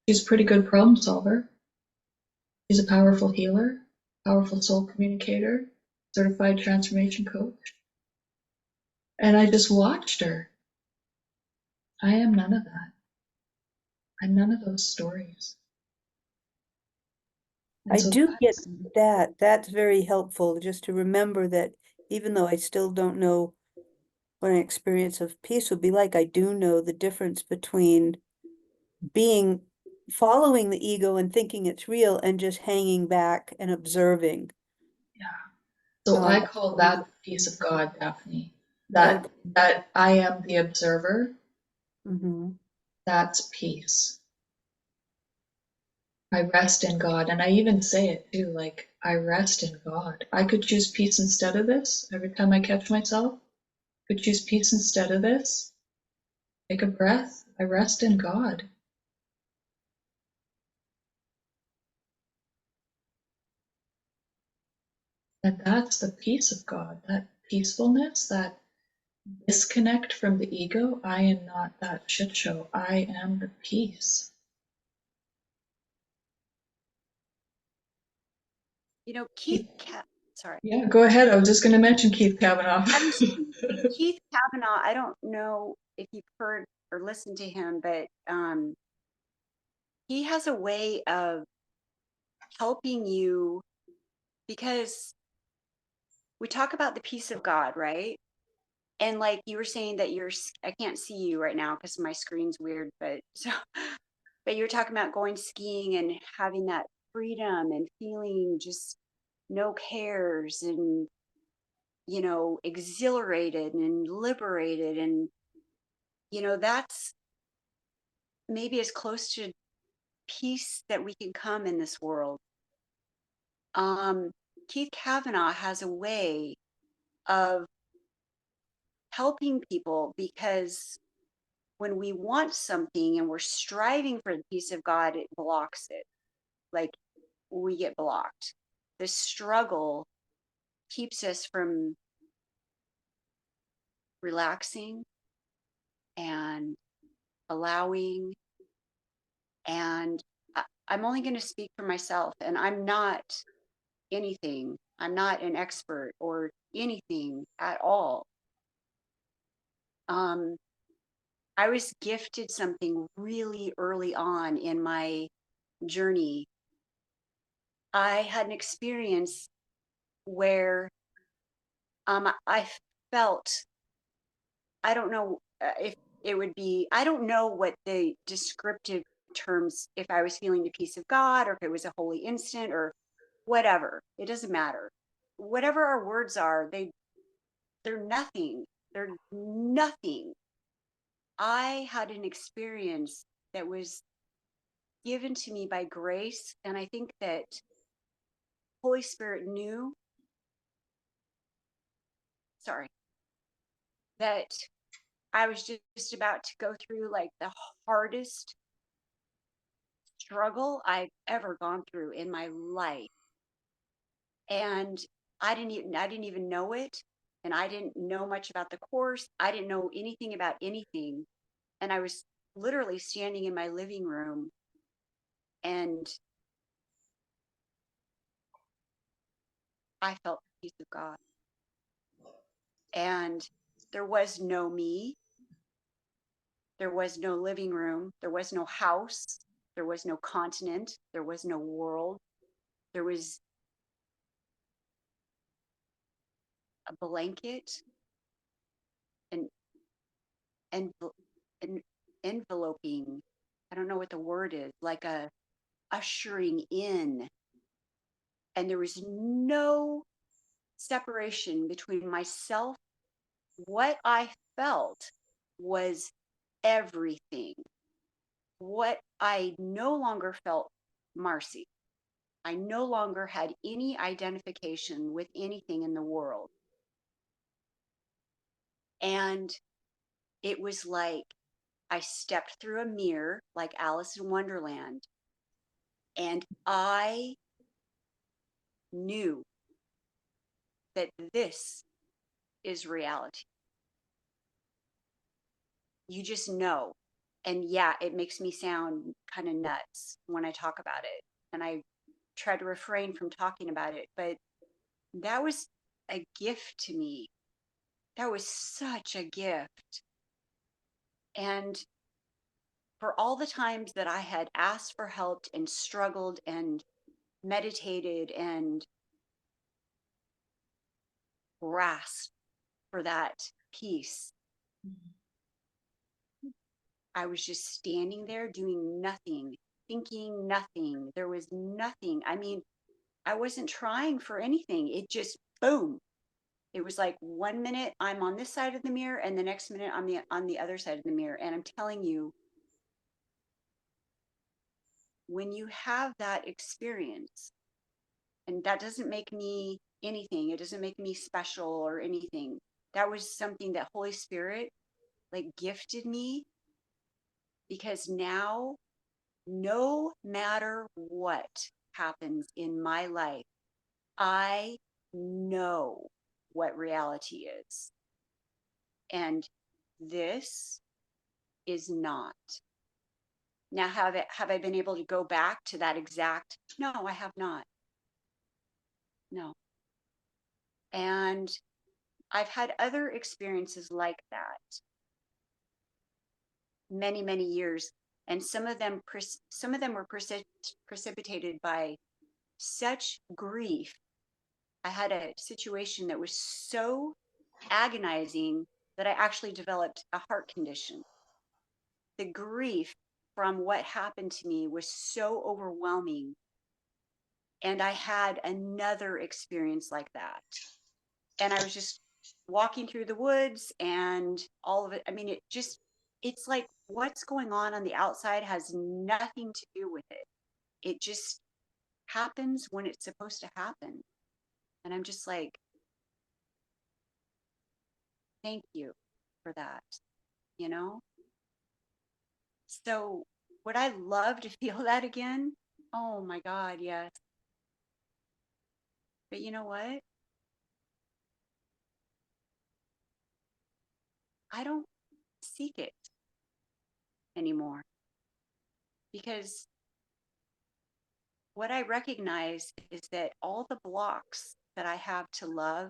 She's a pretty good problem solver. She's a powerful healer, powerful soul communicator, certified transformation coach. And I just watched her. I am none of that. I'm none of those stories. And I so do get that's, that. That's very helpful, just to remember that even though I still don't know what an experience of peace would be like, I do know the difference between being following the ego and thinking it's real and just hanging back and observing. yeah. So Um, I call that the peace of God, Daphne. That okay. that I am the observer, Mhm. that's peace. I rest in God. And I even say it too, like, I rest in God. I could choose peace instead of this every time I catch myself. Could choose peace instead of this. Take a breath. I rest in God. And that's the peace of God, that peacefulness, that disconnect from the ego. I am not that shit show. I am the peace. Keith Keith, sorry. yeah, go ahead. I was just going to mention Keith Kavanaugh. I was Keith Kavanaugh. I don't know if you've heard or listened to him, but he has a way of helping you because we talk about the peace of God, right? And like you were saying that I can't see you right now because my screen's weird, but so, but you were talking about going skiing and having that freedom and feeling just no cares and, exhilarated and liberated. And, that's maybe as close to peace that we can come in this world. Um, Keith Kavanaugh has a way of helping people because when we want something and we're striving for the peace of God, it blocks it. Like we get blocked. The struggle keeps us from relaxing and allowing. And I'm only going to speak for myself, and I'm not anything. I'm not an expert or anything at all. Um, I was gifted something really early on in my journey. I had an experience where I felt, I don't know if it would be, I don't know what the descriptive terms, if I was feeling the peace of God or if it was a holy instant or whatever. It doesn't matter. Whatever our words are, they're nothing. They're nothing. I had an experience that was given to me by grace, and I think that Holy Spirit knew, sorry, that I was just about to go through like the hardest struggle I've ever gone through in my life. And I didn't even know it. And I didn't know much about the course. I didn't know anything about anything. And I was literally standing in my living room, and I felt the peace of God. And there was no me. There was no living room. There was no house. There was no continent. There was no world. There was a blanket, an, an enveloping, I don't know what the word is, like a ushering in. And there was no separation between myself. What I felt was everything. What I no longer felt Marcy. I no longer had any identification with anything in the world. And it was like I stepped through a mirror like Alice in Wonderland, and I knew that this is reality. You just know. And yeah, it makes me sound kind of nuts when I talk about it. And I try to refrain from talking about it. But that was a gift to me. That was such a gift. And for all the times that I had asked for help and struggled and meditated and grasped for that peace, I was just standing there doing nothing, thinking nothing. There was nothing. I mean, I wasn't trying for anything. It just boom. It was like 1 minute I'm on this side of the mirror and the next minute I'm on the other side of the mirror. And I'm telling you, when you have that experience, and that doesn't make me anything, it doesn't make me special or anything. That was something that Holy Spirit like gifted me, because now no matter what happens in my life, I know what reality is. And this is not. Now, have I been able to go back to that exact? No, I have not. No. And I've had other experiences like that many, many years. And some of them were precipitated by such grief. I had a situation that was so agonizing that I actually developed a heart condition. The grief from what happened to me was so overwhelming. And I had another experience like that. And I was just walking through the woods and all of it. I mean, it's like what's going on the outside has nothing to do with it. It just happens when it's supposed to happen. And I'm just like, thank you for that, you know? So would I love to feel that again? Oh my God, yes. But you know what? I don't seek it anymore, because what I recognize is that all the blocks that I have to love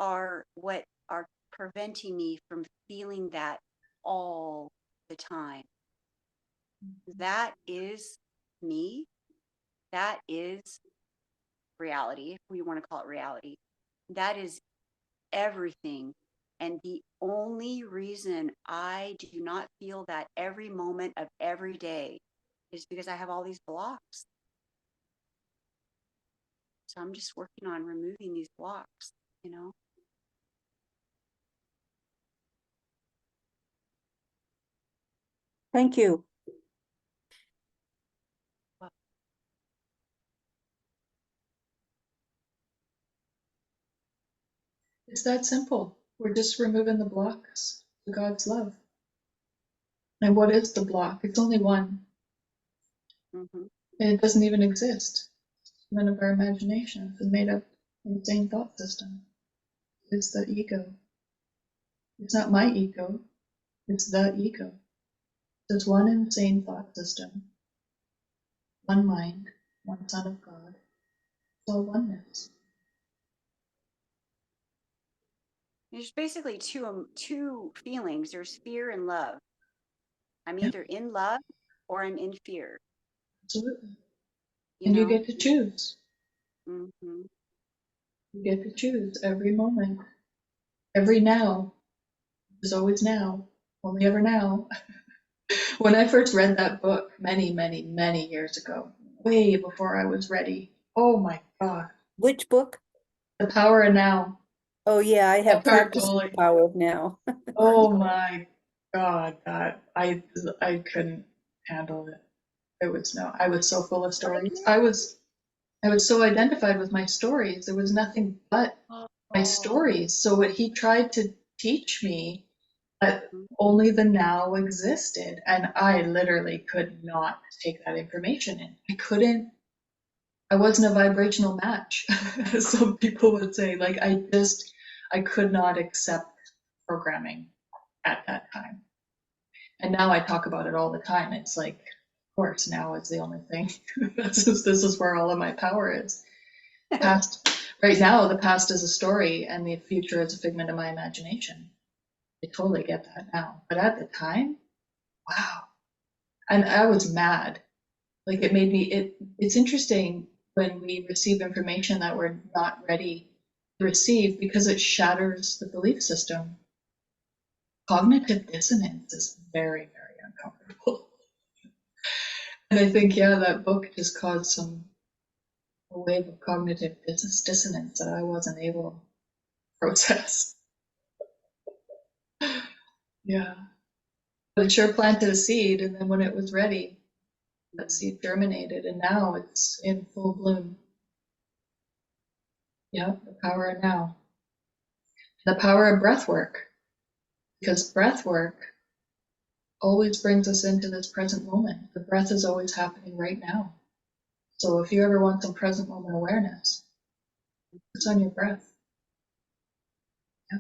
are what are preventing me from feeling that all the time. That is me. That is reality, if we want to call it reality. That is everything. And the only reason I do not feel that every moment of every day is because I have all these blocks. So I'm just working on removing these blocks, you know? Thank you. Well, It's that simple. We're just removing the blocks to God's love. And what is the block? It's only one. mm-hmm. And it doesn't even exist. None of our imagination is made up insane thought system. It's the ego. It's not my ego. It's the ego. There's one insane thought system, one mind, one Son of God. It's all oneness. There's basically two feelings. There's fear and love. I'm Yeah, either in love or I'm in fear, absolutely. you And you know? get to choose. Mm-hmm. You get to choose every moment, every now. There's always now, only ever now. When I first read that book many, many, many years ago, way before I was ready, oh my God, Which book? The Power of Now. Oh yeah, I have Eckhart practiced the Tolle. power of now. Oh my God, that I couldn't handle it. It was no, I was so full of stories. I was so identified with my stories. There was nothing but my Oh. stories. So what he tried to teach me that Mhm. only the now existed, and I literally could not take that information in. I couldn't. I wasn't a vibrational match, as some people would say. Like I could not accept programming at that time. And now I talk about it all the time. It's like, of course, now is the only thing. This is where all of my power is. Past, right now, the past is a story, and the future is a figment of my imagination. I totally get that now. But at the time, wow. And I was mad. Like it made me, it's interesting when we receive information that we're not ready to receive because it shatters the belief system. Cognitive dissonance is very, very uncomfortable. And I think, yeah, that book just caused a wave of cognitive dissonance that I wasn't able to process. Yeah. But it sure planted a seed, and then when it was ready, that seed germinated, and now it's in full bloom. Yeah, the power of now. The power of breath work, because breath work always brings us into this present moment. The breath is always happening right now. So if you ever want some present moment awareness, it's on your breath. Yeah.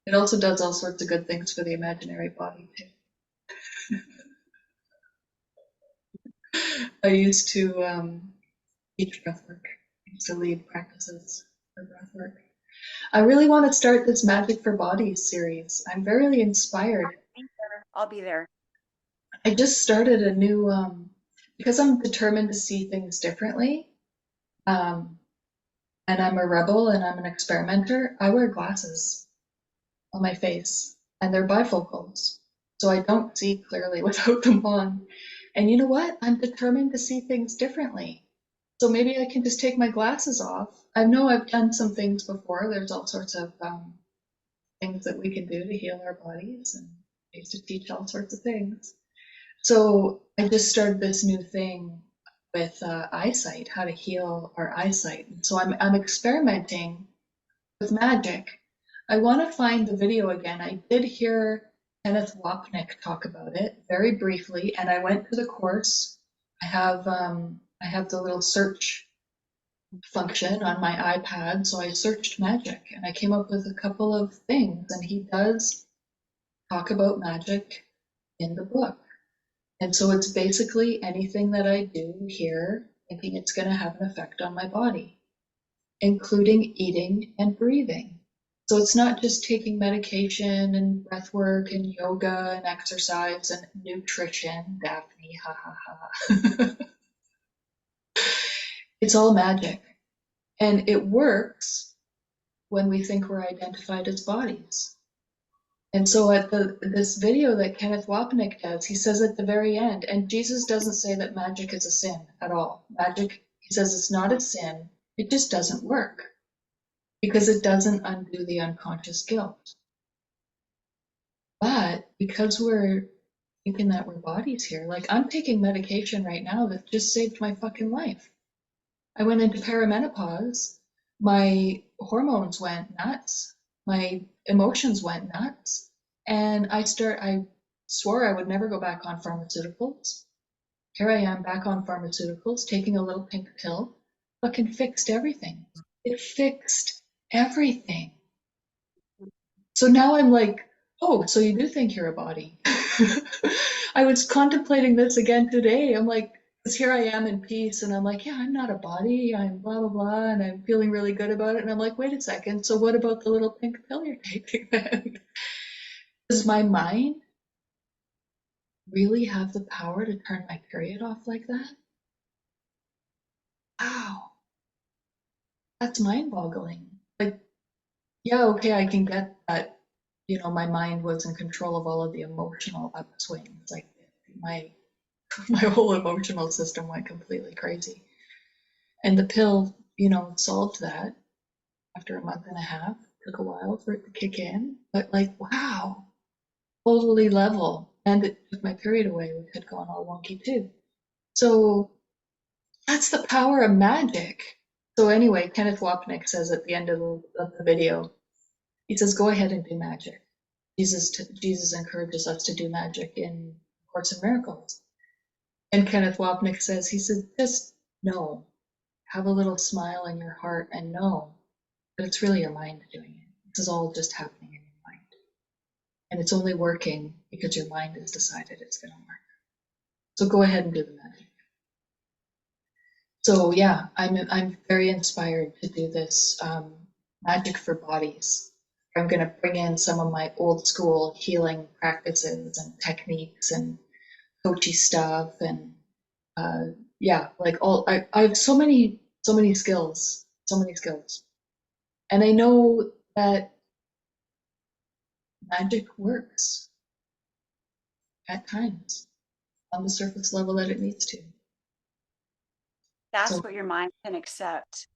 It also does all sorts of good things for the imaginary body too. I used to teach breath work. I used to lead practices for breath work. I really want to start this Magic for Bodies series. I'm very inspired. I'll be there. I just started a new, because I'm determined to see things differently, um, and I'm a rebel and I'm an experimenter, I wear glasses on my face, and they're bifocals, so I don't see clearly without them on. And you know what? I'm determined to see things differently. So maybe I can just take my glasses off. I know I've done some things before. There's all sorts of things that we can do to heal our bodies, and I used to teach all sorts of things. So I just started this new thing with eyesight, how to heal our eyesight. And so I'm experimenting with magic. I want to find the video again. I did hear Kenneth Wapnick talk about it very briefly, and I went to the course. I have the little search function on my iPad, so I searched magic and I came up with a couple of things, and he does talk about magic in the book. And so it's basically anything that I do here, thinking it's going to have an effect on my body, including eating and breathing. So it's not just taking medication and breath work and yoga and exercise and nutrition, Daphne, ha ha ha. It's all magic. And it works when we think we're identified as bodies. And so at this video that Kenneth Wapnick does, he says at the very end, and Jesus doesn't say that magic is a sin at all. Magic, he says it's not a sin, it just doesn't work because it doesn't undo the unconscious guilt. But because we're thinking that we're bodies here, like I'm taking medication right now that just saved my fucking life. I went into perimenopause, my hormones went nuts, my emotions went nuts, and I swore I would never go back on pharmaceuticals. Here I am back on pharmaceuticals, taking a little pink pill, fucking fixed everything. It fixed everything. So now I'm like, oh, so you do think you're a body. I was contemplating this again today. I'm like, because here I am in peace, and I'm like, yeah, I'm not a body. I'm blah, blah, blah, and I'm feeling really good about it. And I'm like, wait a second. So what about the little pink pill you're taking then? Does my mind really have the power to turn my period off like that? Wow, that's mind-boggling. Like, yeah, okay, I can get that, my mind was in control of all of the emotional upswings. Like my my whole emotional system went completely crazy. And the pill, solved that after a month and a half. Took a while for it to kick in, but like, wow, totally level. And it took my period away, which had gone all wonky too. So that's the power of magic. So anyway, Kenneth Wapnick says at the end of the video, he says, go ahead and do magic. Jesus encourages us to do magic in Course in Miracles. And Kenneth Wapnick says, he said, just know, have a little smile in your heart and know that it's really your mind doing it. This is all just happening in your mind. And it's only working because your mind has decided it's going to work. So go ahead and do the magic. So yeah, I'm very inspired to do this magic for bodies. I'm going to bring in some of my old school healing practices and techniques and coachy stuff and yeah, like I have so many skills, and I know that magic works at times on the surface level that it needs to. That's So what your mind can accept.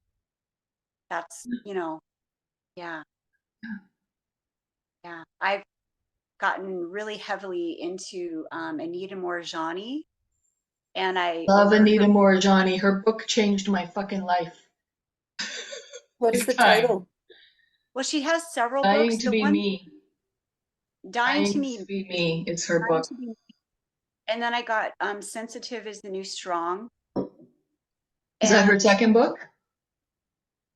That's, yeah. Yeah. I've gotten really heavily into Anita Moorjani, and I love ordered her. Anita Moorjani. Her book changed my fucking life. What's Big the time. title? Well, she has several Dying books. to The be one me. Dying to Dying Me, to be me is her Dying book. to Be, and then I got Sensitive is the New Strong, Is that her and second book?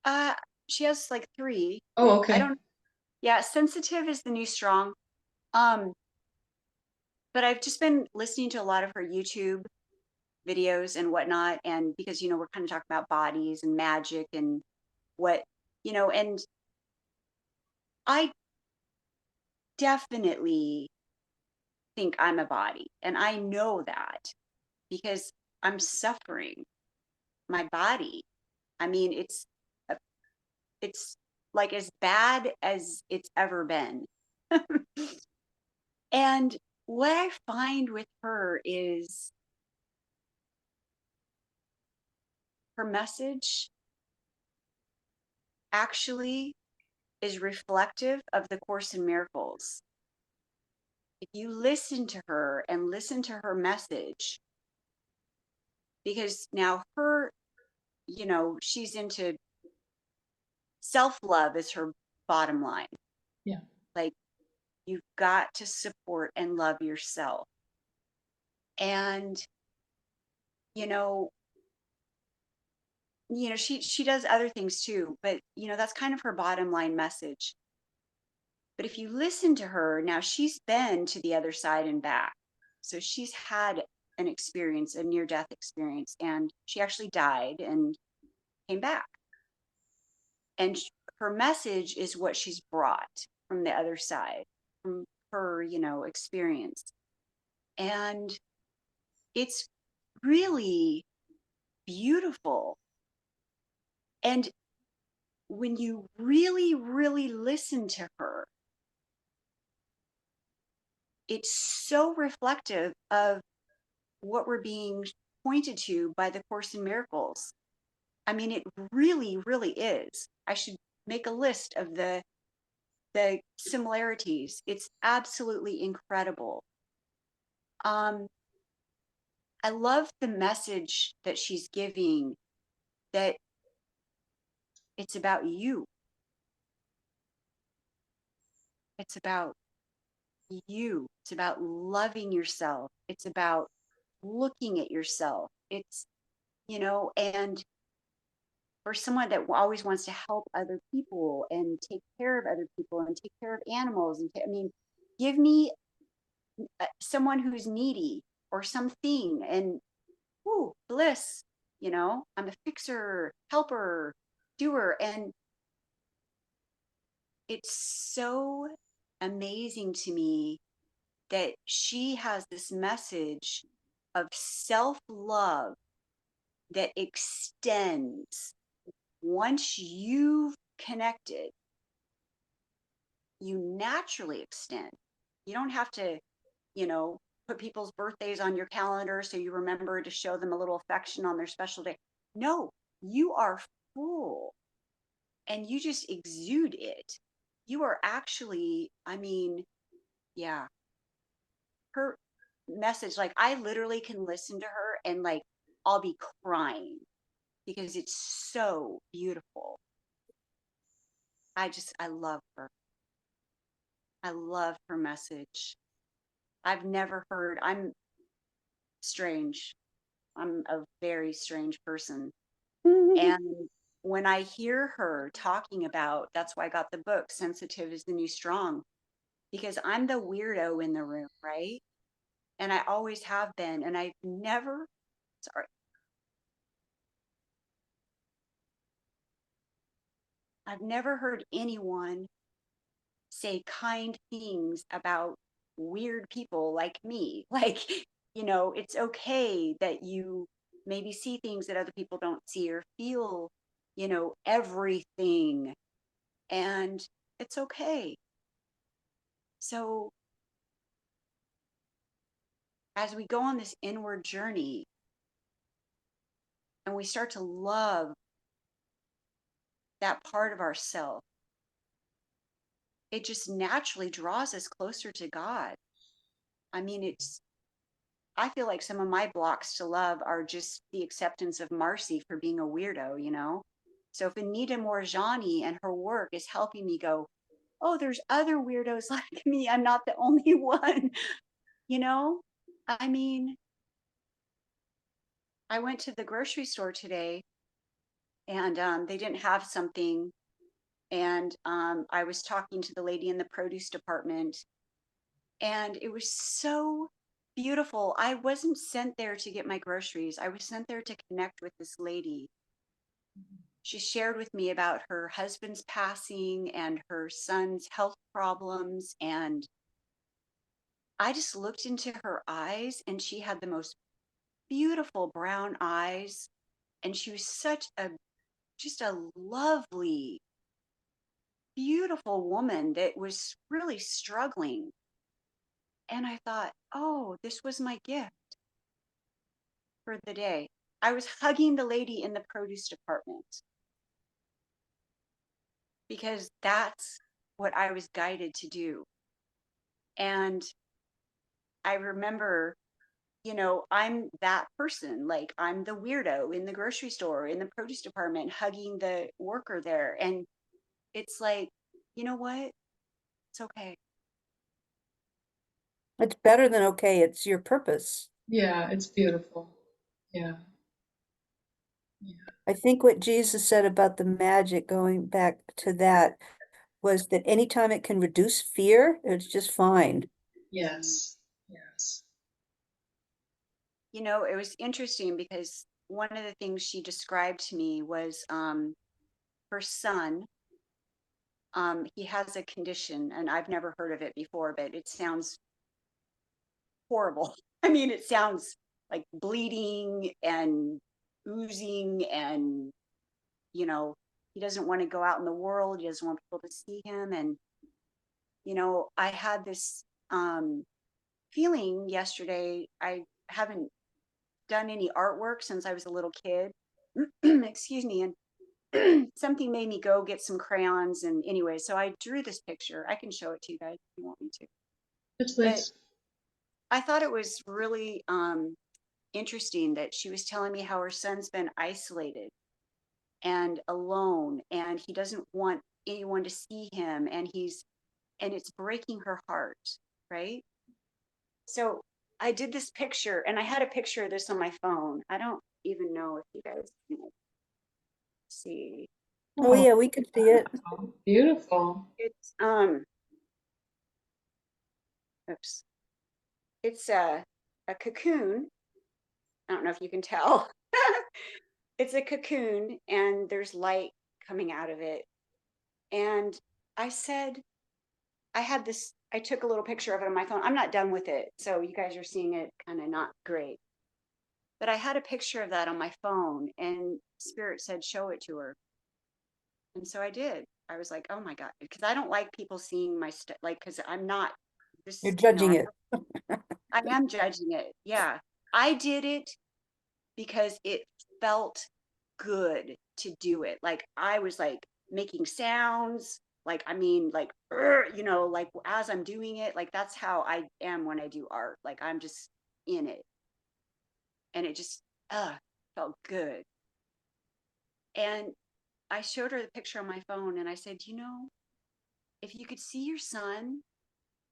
uh, she has like three. Oh, I okay. don't. Yeah, Sensitive is the New Strong. Um, but I've just been listening to a lot of her YouTube videos and whatnot, and because we're kind of talking about bodies and magic and what and I definitely think I'm a body, and I know that because I'm suffering my body. I mean, a- it's like as bad as it's ever been. And what I find with her is her message actually is reflective of the Course in Miracles. If you listen to her and listen to her message, because now she's into self-love is her bottom line. Yeah. Like, you've got to support and love yourself. And, you know, she does other things too, but that's kind of her bottom line message. But if you listen to her, now she's been to the other side and back. So she's had an experience, a near death experience, and she actually died and came back. And her message is what she's brought from the other side, from her, experience. And it's really beautiful. And when you really, really listen to her, it's so reflective of what we're being pointed to by the Course in Miracles. I mean, it really, really is. I should make a list of the similarities. It's absolutely incredible. Um, I love the message that she's giving, that it's about you. It's about you. It's about loving yourself. It's about looking at yourself. It's, and for someone that always wants to help other people and take care of other people and take care of animals, and I mean, give me someone who's needy or something, and whoo, bliss. I'm a fixer, helper, doer, and it's so amazing to me that she has this message of self-love that extends. Once you've connected, you naturally extend. You don't have to, you know, put people's birthdays on your calendar so you remember to show them a little affection on their special day. No, you are full and you just exude it. You are actually, I mean, yeah, her message, like I literally can listen to her and like I'll be crying because it's so beautiful. I love her. I love her message. I've never heard, I'm strange. I'm a very strange person. And when I hear her talking about, that's why I got the book, Sensitive is the New Strong, because I'm the weirdo in the room, right? And I always have been. And sorry, I've never heard anyone say kind things about weird people like me. Like, it's okay that you maybe see things that other people don't see or feel, everything. And it's okay. So as we go on this inward journey and we start to love that part of ourselves, it just naturally draws us closer to God. I mean, I feel like some of my blocks to love are just the acceptance of Marcy for being a weirdo. So if Anita Morjani and her work is helping me go, oh, there's other weirdos like me. I'm not the only one, you know? I mean, I went to the grocery store today and they didn't have something. And I was talking to the lady in the produce department, and it was so beautiful. I wasn't sent there to get my groceries. I was sent there to connect with this lady. She shared with me about her husband's passing and her son's health problems. And I just looked into her eyes, and she had the most beautiful brown eyes. And she was just a lovely, beautiful woman that was really struggling. And I thought, oh, this was my gift for the day. I was hugging the lady in the produce department because that's what I was guided to do. And I remember, I'm that person. Like I'm the weirdo in the grocery store, in the produce department, hugging the worker there. And it's like, you know what? It's okay. It's better than okay, it's your purpose. Yeah, it's beautiful. Yeah. Yeah. I think what Jesus said about the magic, going back to that, was that anytime it can reduce fear, it's just fine. Yes. Yes. It was interesting because one of the things she described to me was her son. He has a condition, and I've never heard of it before, but it sounds horrible. I mean, it sounds like bleeding and oozing and, you know, he doesn't want to go out in the world. He doesn't want people to see him. And, I had this feeling yesterday. I haven't done any artwork since I was a little kid. Excuse me. And something made me go get some crayons. And anyway, so I drew this picture. I can show it to you guys if you want me to. Yes, But please. I thought it was really interesting that she was telling me how her son's been isolated and alone, and he doesn't want anyone to see him, and it's breaking her heart, right? So I did this picture, and I had a picture of this on my phone. I don't even know if you guys can see. Oh, Oh, yeah, we could see it. beautiful. It's oops. It's a cocoon. I don't know if you can tell. It's a cocoon, and there's light coming out of it. And I said, I took a little picture of it on my phone. I'm not done with it. So you guys are seeing it kind of not great. But I had a picture of that on my phone, and Spirit said, show it to her. And so I did. I was like, oh my God, because I don't like people seeing my stuff, like, because I'm not You're this, judging it. I am judging it. Yeah. I did it because it felt good to do it. Like I was like making sounds, like I mean, like like as I'm doing it, like that's how I am when I do art. Like I'm just in it, and it just felt good. And I showed her the picture on my phone, and I said, if you could see your son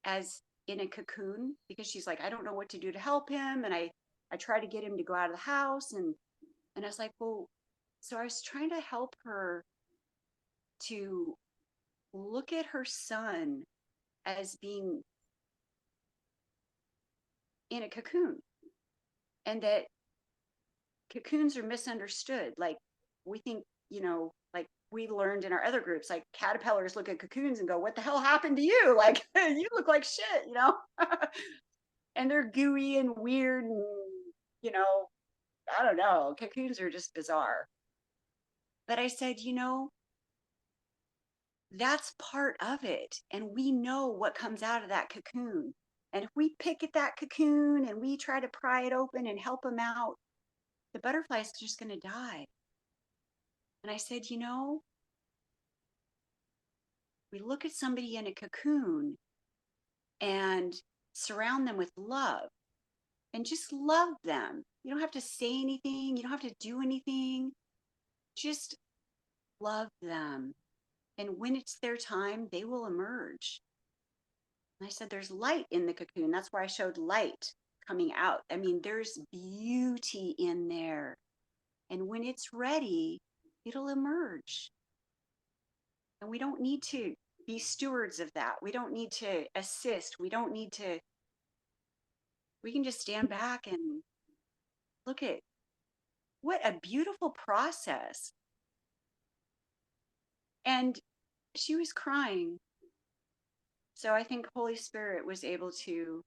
as in a cocoon, because she's like, I don't know what to do to help him, and I try to get him to go out of the house, and I was like, well, so I was trying to help her to look at her son as being in a cocoon, and that cocoons are misunderstood. Like we think, like we learned in our other groups, like caterpillars look at cocoons and go, what the hell happened to you? Like, you look like shit. And they're gooey and weird. And, you know, I don't know. Cocoons are just bizarre. But I said, that's part of it. And we know what comes out of that cocoon. And if we pick at that cocoon and we try to pry it open and help them out, the butterfly's just going to die. And I said, we look at somebody in a cocoon and surround them with love and just love them. You don't have to say anything, you don't have to do anything, just love them. And when it's their time, they will emerge. And I said, there's light in the cocoon. That's why I showed light coming out. I mean, there's beauty in there. And when it's ready, it'll emerge. And we don't need to be stewards of that. We don't need to assist. We can just stand back and look at what a beautiful process. And she was crying. So I think Holy Spirit was able to,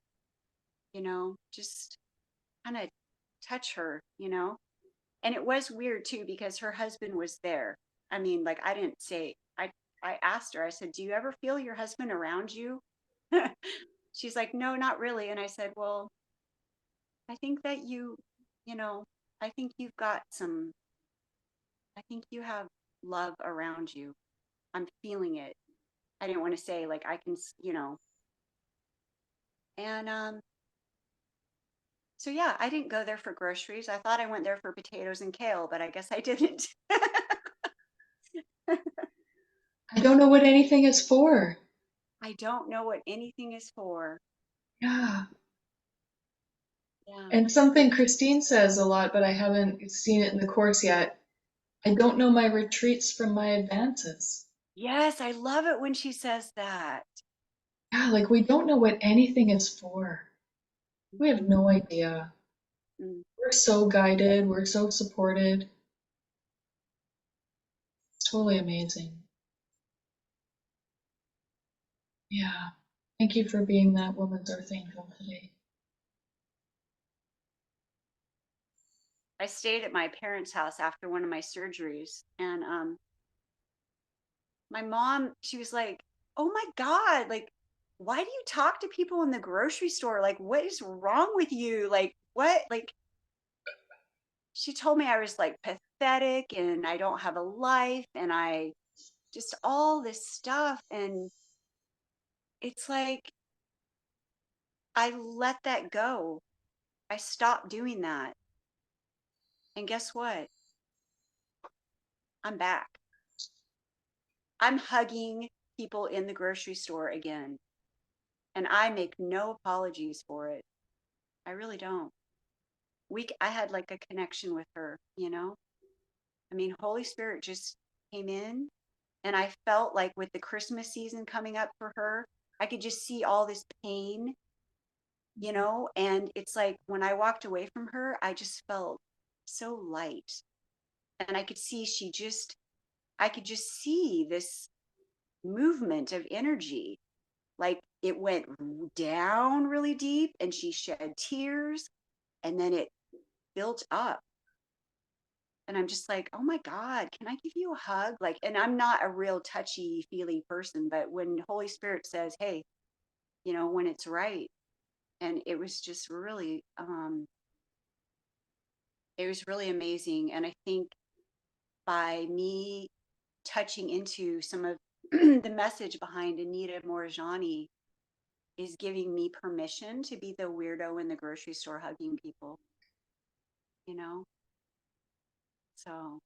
just kind of touch her. And it was weird too, because her husband was there. I mean, like I didn't say, I asked her, I said, do you ever feel your husband around you? She's like, no, not really. And I said, well, I think that you know, I think I think you have love around you. I'm feeling it. I didn't want to say like I can. And so yeah, I didn't go there for groceries. I thought I went there for potatoes and kale, but I guess I didn't. I don't know what anything is for. I don't know what anything is for. Yeah. Yeah. And something Christine says a lot, but I haven't seen it in the course yet. I don't know my retreats from my advances. Yes, I love it when she says that. Yeah, like we don't know what anything is for. We have Mhm. no idea. Mm. We're so guided, we're so supported. It's totally amazing. Yeah. Thank you for being that woman's earth angel today. I stayed at my parents' house after one of my surgeries, and my mom, she was like, "Oh my God, like, why do you talk to people in the grocery store? Like, what is wrong with you? Like, what?" Like, she told me I was like pathetic and I don't have a life and I just all this stuff. And it's like, I let that go. I stopped doing that. And guess what? I'm back. I'm hugging people in the grocery store again. And I make no apologies for it. I really don't. I had like a connection with her, you know? I mean, Holy Spirit just came in and I felt like with the Christmas season coming up for her, I could just see all this pain, you know? And it's like when I walked away from her, I just felt so light. And I could just see this movement of energy. Like it went down really deep and she shed tears and then it built up. And I'm just like, oh my God, can I give you a hug? Like, and I'm not a real touchy feely person, but when Holy Spirit says, hey, you know, when it's right. And it was really amazing. And I think by me touching into some of the message behind Anita Morjani is giving me permission to be the weirdo in the grocery store hugging people, you know? So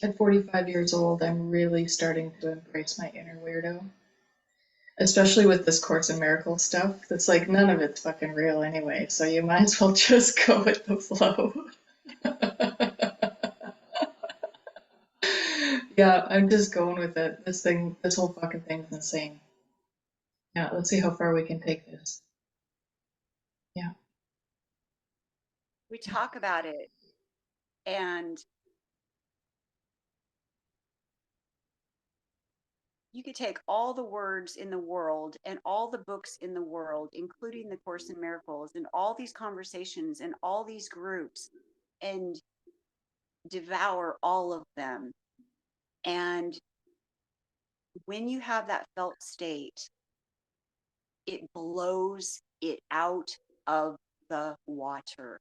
At 45 years old, I'm really starting to embrace my inner weirdo, especially with this Course in Miracles stuff. That's like none of it's fucking real anyway, so you might as well just go with the flow. Yeah, I'm just going with it. This whole fucking thing's insane. Yeah, let's see how far we can take this. Yeah. we talk about it and you could take all the words in the world and all the books in the world, including the Course in Miracles, and all these conversations and all these groups, and devour all of them. And when you have that felt state, it blows it out of the water.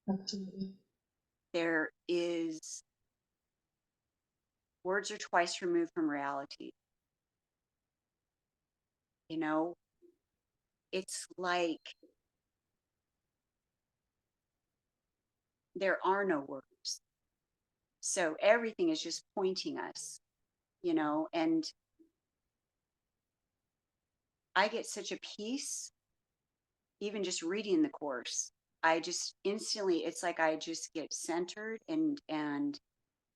Absolutely. There is words are twice removed from reality. You know, it's like there are no words. So everything is just pointing us, you know, and I get such a peace even just reading the course. I just instantly, it's like I just get centered and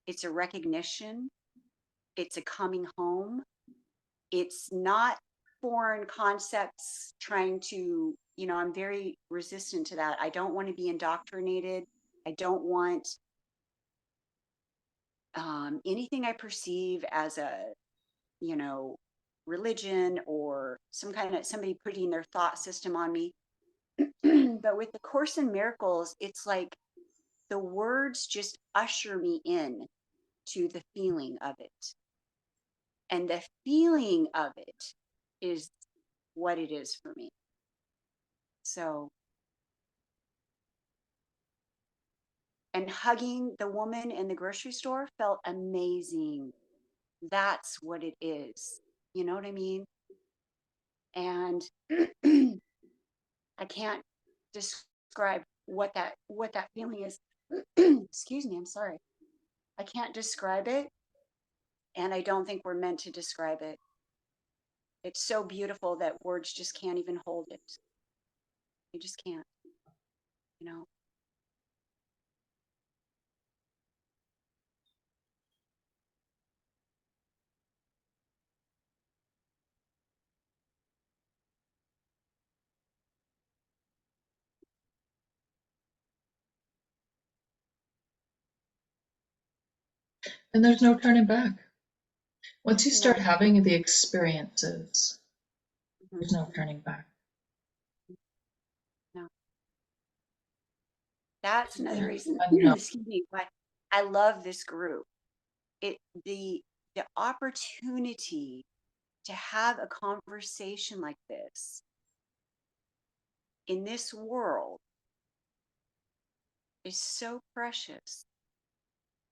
it's a recognition, it's a coming home. It's not foreign concepts trying to, you know, I'm very resistant to that. I don't want to be indoctrinated. I don't want anything I perceive as a, you know, religion or some kind of somebody putting their thought system on me. But with the Course in Miracles, it's like the words just usher me in to the feeling of it. And the feeling of it is what it is for me. So, and hugging the woman in the grocery store felt amazing. That's what it is. You know what I mean? And I can't describe what that feeling is. Excuse me, I'm sorry. I can't describe it, and I don't think we're meant to describe it. It's so beautiful that words just can't even hold it. You just can't, you know. And there's no turning back. Once you start No. having the experiences, Mhm. there's no turning back. No. That's You another can't reason, unknow. excuse me, why I love this group. It the opportunity to have a conversation like this in this world is so precious.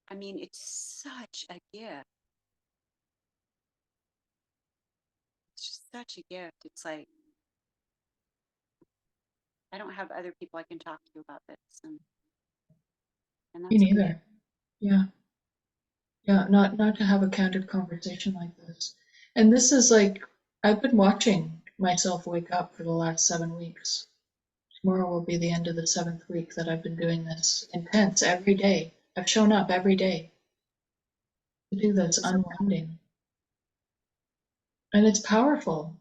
I mean, it's such a gift. It's just such a gift. It's like I don't have other people I can talk to about this, and Me that's a gift. neither. Yeah. Yeah, not to have a candid conversation like this. And this is like I've been watching myself wake up for the last 7 weeks. Tomorrow will be the end of the 7th week that I've been doing this intense every day. I've shown up every day to do this So unwinding. And it's powerful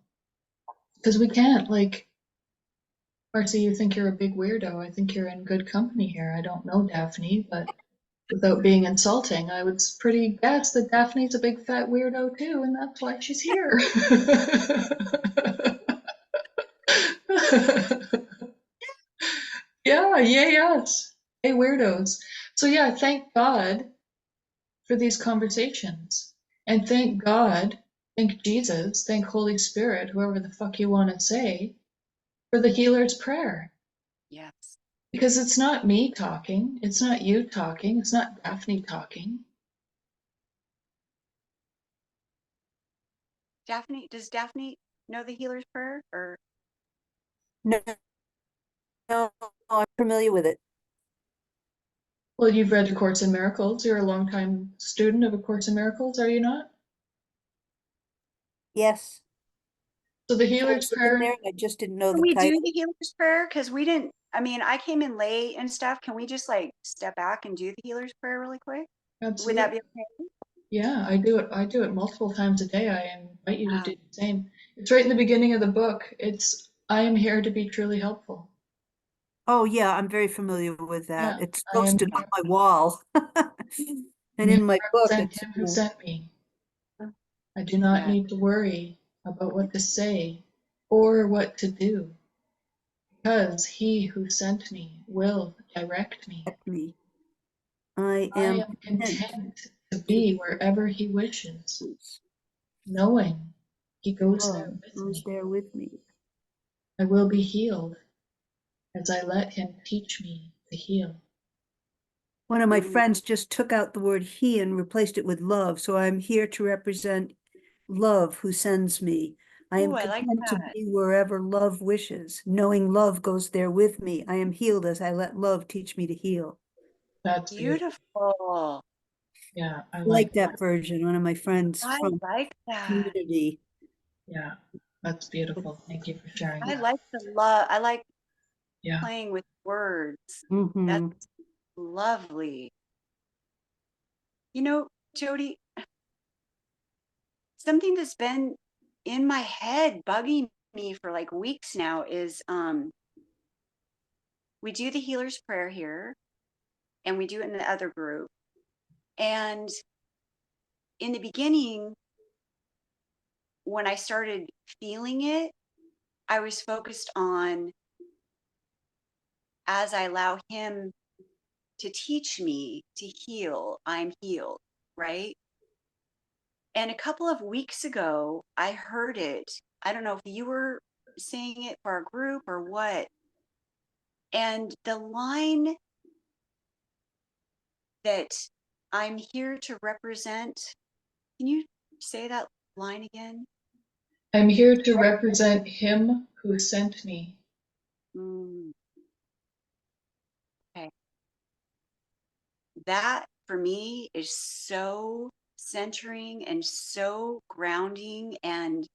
because we can't, like, Marcy, you think you're a big weirdo. I think you're in good company here. I don't know Daphne, but without being insulting, I would pretty guess that Daphne's a big fat weirdo too, and that's why she's here. Yeah, yes. Hey, weirdos. So yeah, thank God for these conversations. And thank God, thank Jesus, thank Holy Spirit, whoever the fuck you want to say, for the healer's prayer. yes. Because it's not me talking, it's not you talking, it's not Daphne talking. Daphne, does Daphne know the healer's prayer? Or No, no, I'm familiar with it. Well, you've read A Course in Miracles. You're a longtime student of A Course in Miracles, are you not? Yes. So the So healer's it's in there, prayer, and I just didn't know can the we do title. the healer's prayer? Because we didn't, I mean, I came in late and stuff. Can we just like step back and do the healer's prayer really quick? Would that absolutely. be okay? Yeah, I do it. I do it multiple times a day. I invite you to Wow. do the same. It's right in the beginning of the book. It's I am here to be truly helpful. Oh, yeah, I'm very familiar with that. Yeah, It's I am posted here. on my wall. I'm And here in to my book, represent it's, him who sent me. Uh, I do not Yeah. need to worry about what to say or what to do, because he who sent me will direct me. at me. I I am am content content to to be wherever he wishes, choose. knowing he goes there Love with goes me. there with me. I will be healed as I let him teach me to heal. One of my Mm. friends just took out the word he and replaced it with love. So I'm here to represent love who sends me. I am Ooh, I like content to that. be wherever love wishes, knowing love goes there with me. I am healed as I let love teach me to heal. That's beautiful. Beautiful. Yeah, I I like like that that. version. One of my friends I from like that. community. Yeah, that's beautiful. Thank you for sharing I that. like the love. I like Yeah. playing with words. That's Mm-hmm. lovely. You know, Jody, something that's been in my head bugging me for like weeks now is we do the healer's prayer here and we do it in the other group. And in the beginning, when I started feeling it, I was focused on as I allow him to teach me to heal, I'm healed, right? And a couple of weeks ago, I heard it. I don't know if you were saying it for our group or what. And the line that I'm here to represent, can you say that line again? I'm here to represent him who sent me. Mm, okay. That for me is so centering and so grounding. And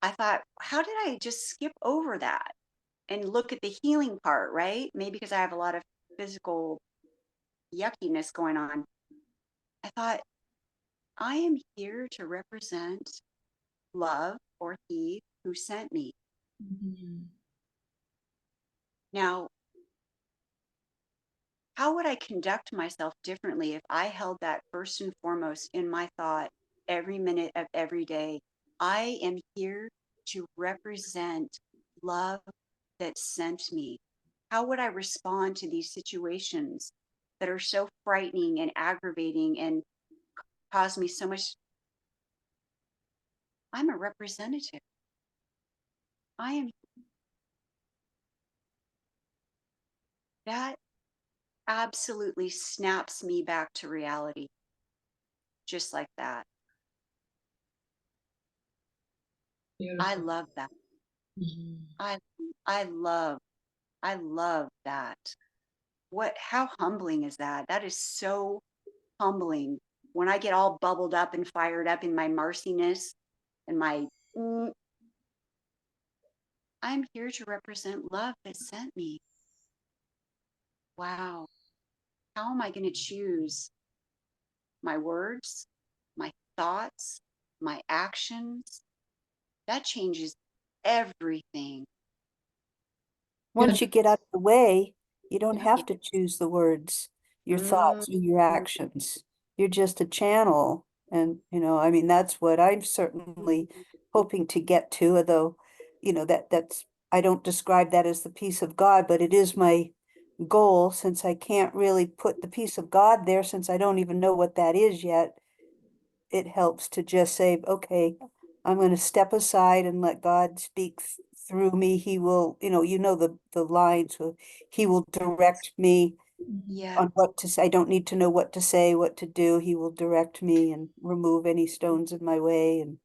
I thought, how did I just skip over that and look at the healing part, right? Maybe because I have a lot of physical yuckiness going on. I thought, I am here to represent love or he who sent me. Mhm. Now, how would I conduct myself differently if I held that first and foremost in my thought every minute of every day? I am here to represent love that sent me. How would I respond to these situations that are so frightening and aggravating and cause me so much? I'm a representative. I am that absolutely snaps me back to reality just like that. I Beautiful. love that. Mhm. I I love I love that. How humbling is that? That is so humbling. When I get all bubbled up and fired up in my marciness and my "Mm, I'm here to represent love that sent me. Wow. How am I going to choose my words, my thoughts, my actions? That changes everything. Yeah. Once you get out of the way, you don't Yeah. have to choose the words, your Mm, thoughts, or your actions. You're just a channel. And, I mean, that's what I'm certainly hoping to get to, although, I don't describe that as the peace of God, but it is my goal since I can't really put the peace of God there since I don't even know what that is yet. It helps to just say, okay, I'm going to step aside and let God speak through me. He will, the lines, so he will direct me Mhm. yeah. on what to say. I don't need to know what to say, what to do. He will direct me and remove any stones in my way. And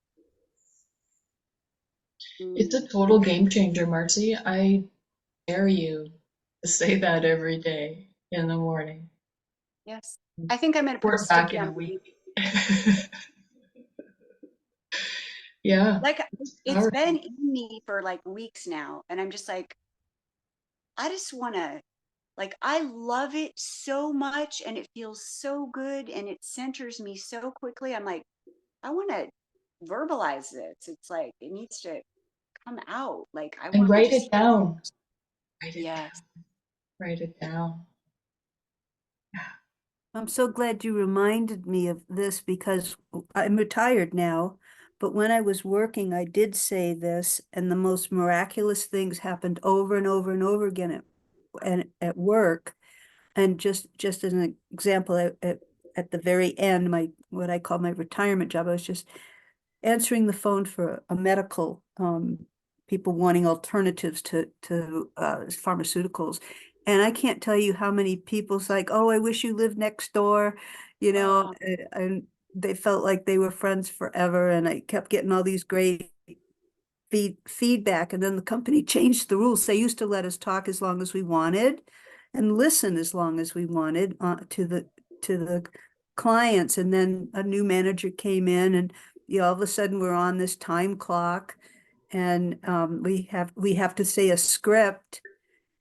It's a Mm, total game changer, Marcy. I dare you to say that every day in the morning. yes. I think I'm going to put a Report back sticky in on a my, week. Yeah, like, it's it's been powerful. in me for like weeks now. And I'm just like, I just want to, like, I love it so much and it feels so good and it centers me so quickly. I'm like, I want to verbalize this. It's like, it needs to come out. Like, I And want to write just, it down. Write it yes. down. Write it down. Yeah. I'm so glad you reminded me of this because I'm retired now. But when I was working, I did say this, and the most miraculous things happened over and over and over again at work. And just as an example, at the very end, my what I call my retirement job, I was just answering the phone for a medical people wanting alternatives to pharmaceuticals. And I can't tell you how many people's like, oh, I wish you lived next door, Oh, and they felt like they were friends forever. And I kept getting all these great feedback, and then the company changed the rules. They used to let us talk as long as we wanted and listen as long as we wanted to the clients, and then a new manager came in, and all of a sudden we're on this time clock, and we have to say a script,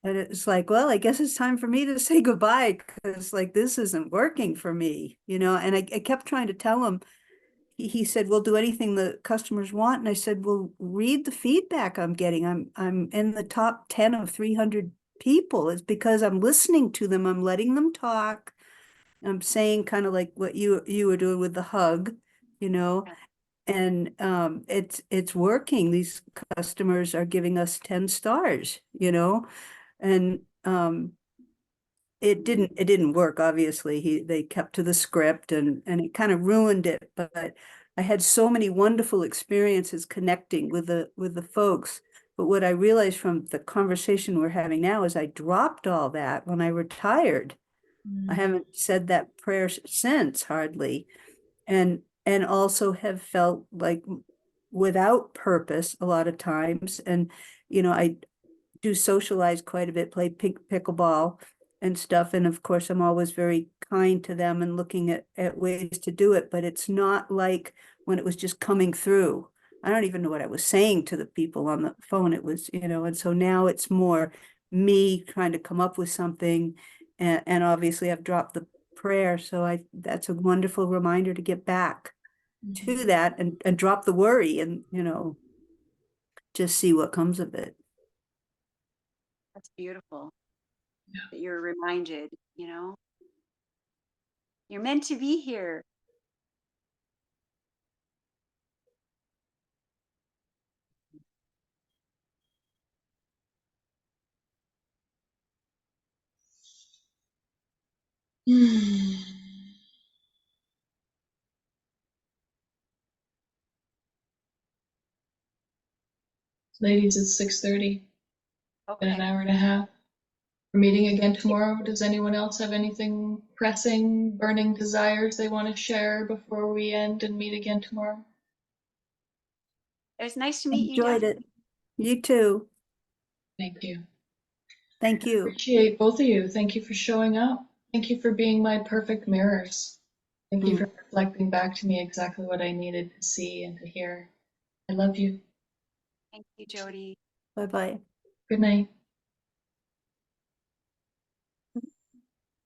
and it's like, well, I guess it's time for me to say goodbye because like this isn't working for me, and I kept trying to tell him. He said, we'll do anything the customers want. And I said, well, read the feedback I'm getting. I'm in the top 10 of 300 people. It's because I'm listening to them. I'm letting them talk. I'm saying kind of like what you were doing with the hug, you know, yeah, and it's working. These customers are giving us 10 stars, and it didn't work, obviously. They kept to the script, and it kind of ruined it, but I had so many wonderful experiences connecting with the folks. But what I realized from the conversation we're having now is I dropped all that when I retired. I Mm. haven't said that prayer since, hardly, and also have felt like without purpose a lot of times. And I do socialize quite a bit, play pickleball and stuff. And of course, I'm always very kind to them and looking at ways to do it. But it's not like when it was just coming through. I don't even know what I was saying to the people on the phone. It was, and so now it's more me trying to come up with something. And obviously, I've dropped the prayer. So that's a wonderful reminder to get back to Mhm. that and drop the worry and, just see what comes of it. that's beautiful. that you're reminded, you're meant to be here. Ladies, it's 6:30. Been an Okay. hour and a half. We're meeting again tomorrow. Does anyone else have anything pressing, burning desires they want to share before we end and meet again tomorrow? It was nice to meet you, Enjoyed Daphne. it. You too. Thank you. Thank you. Appreciate both of you. Thank you for showing up. Thank you for being my perfect mirrors. Thank you Mm. for reflecting back to me exactly what I needed to see and to hear. I love you. Thank you, Jody. Bye-bye. Good night.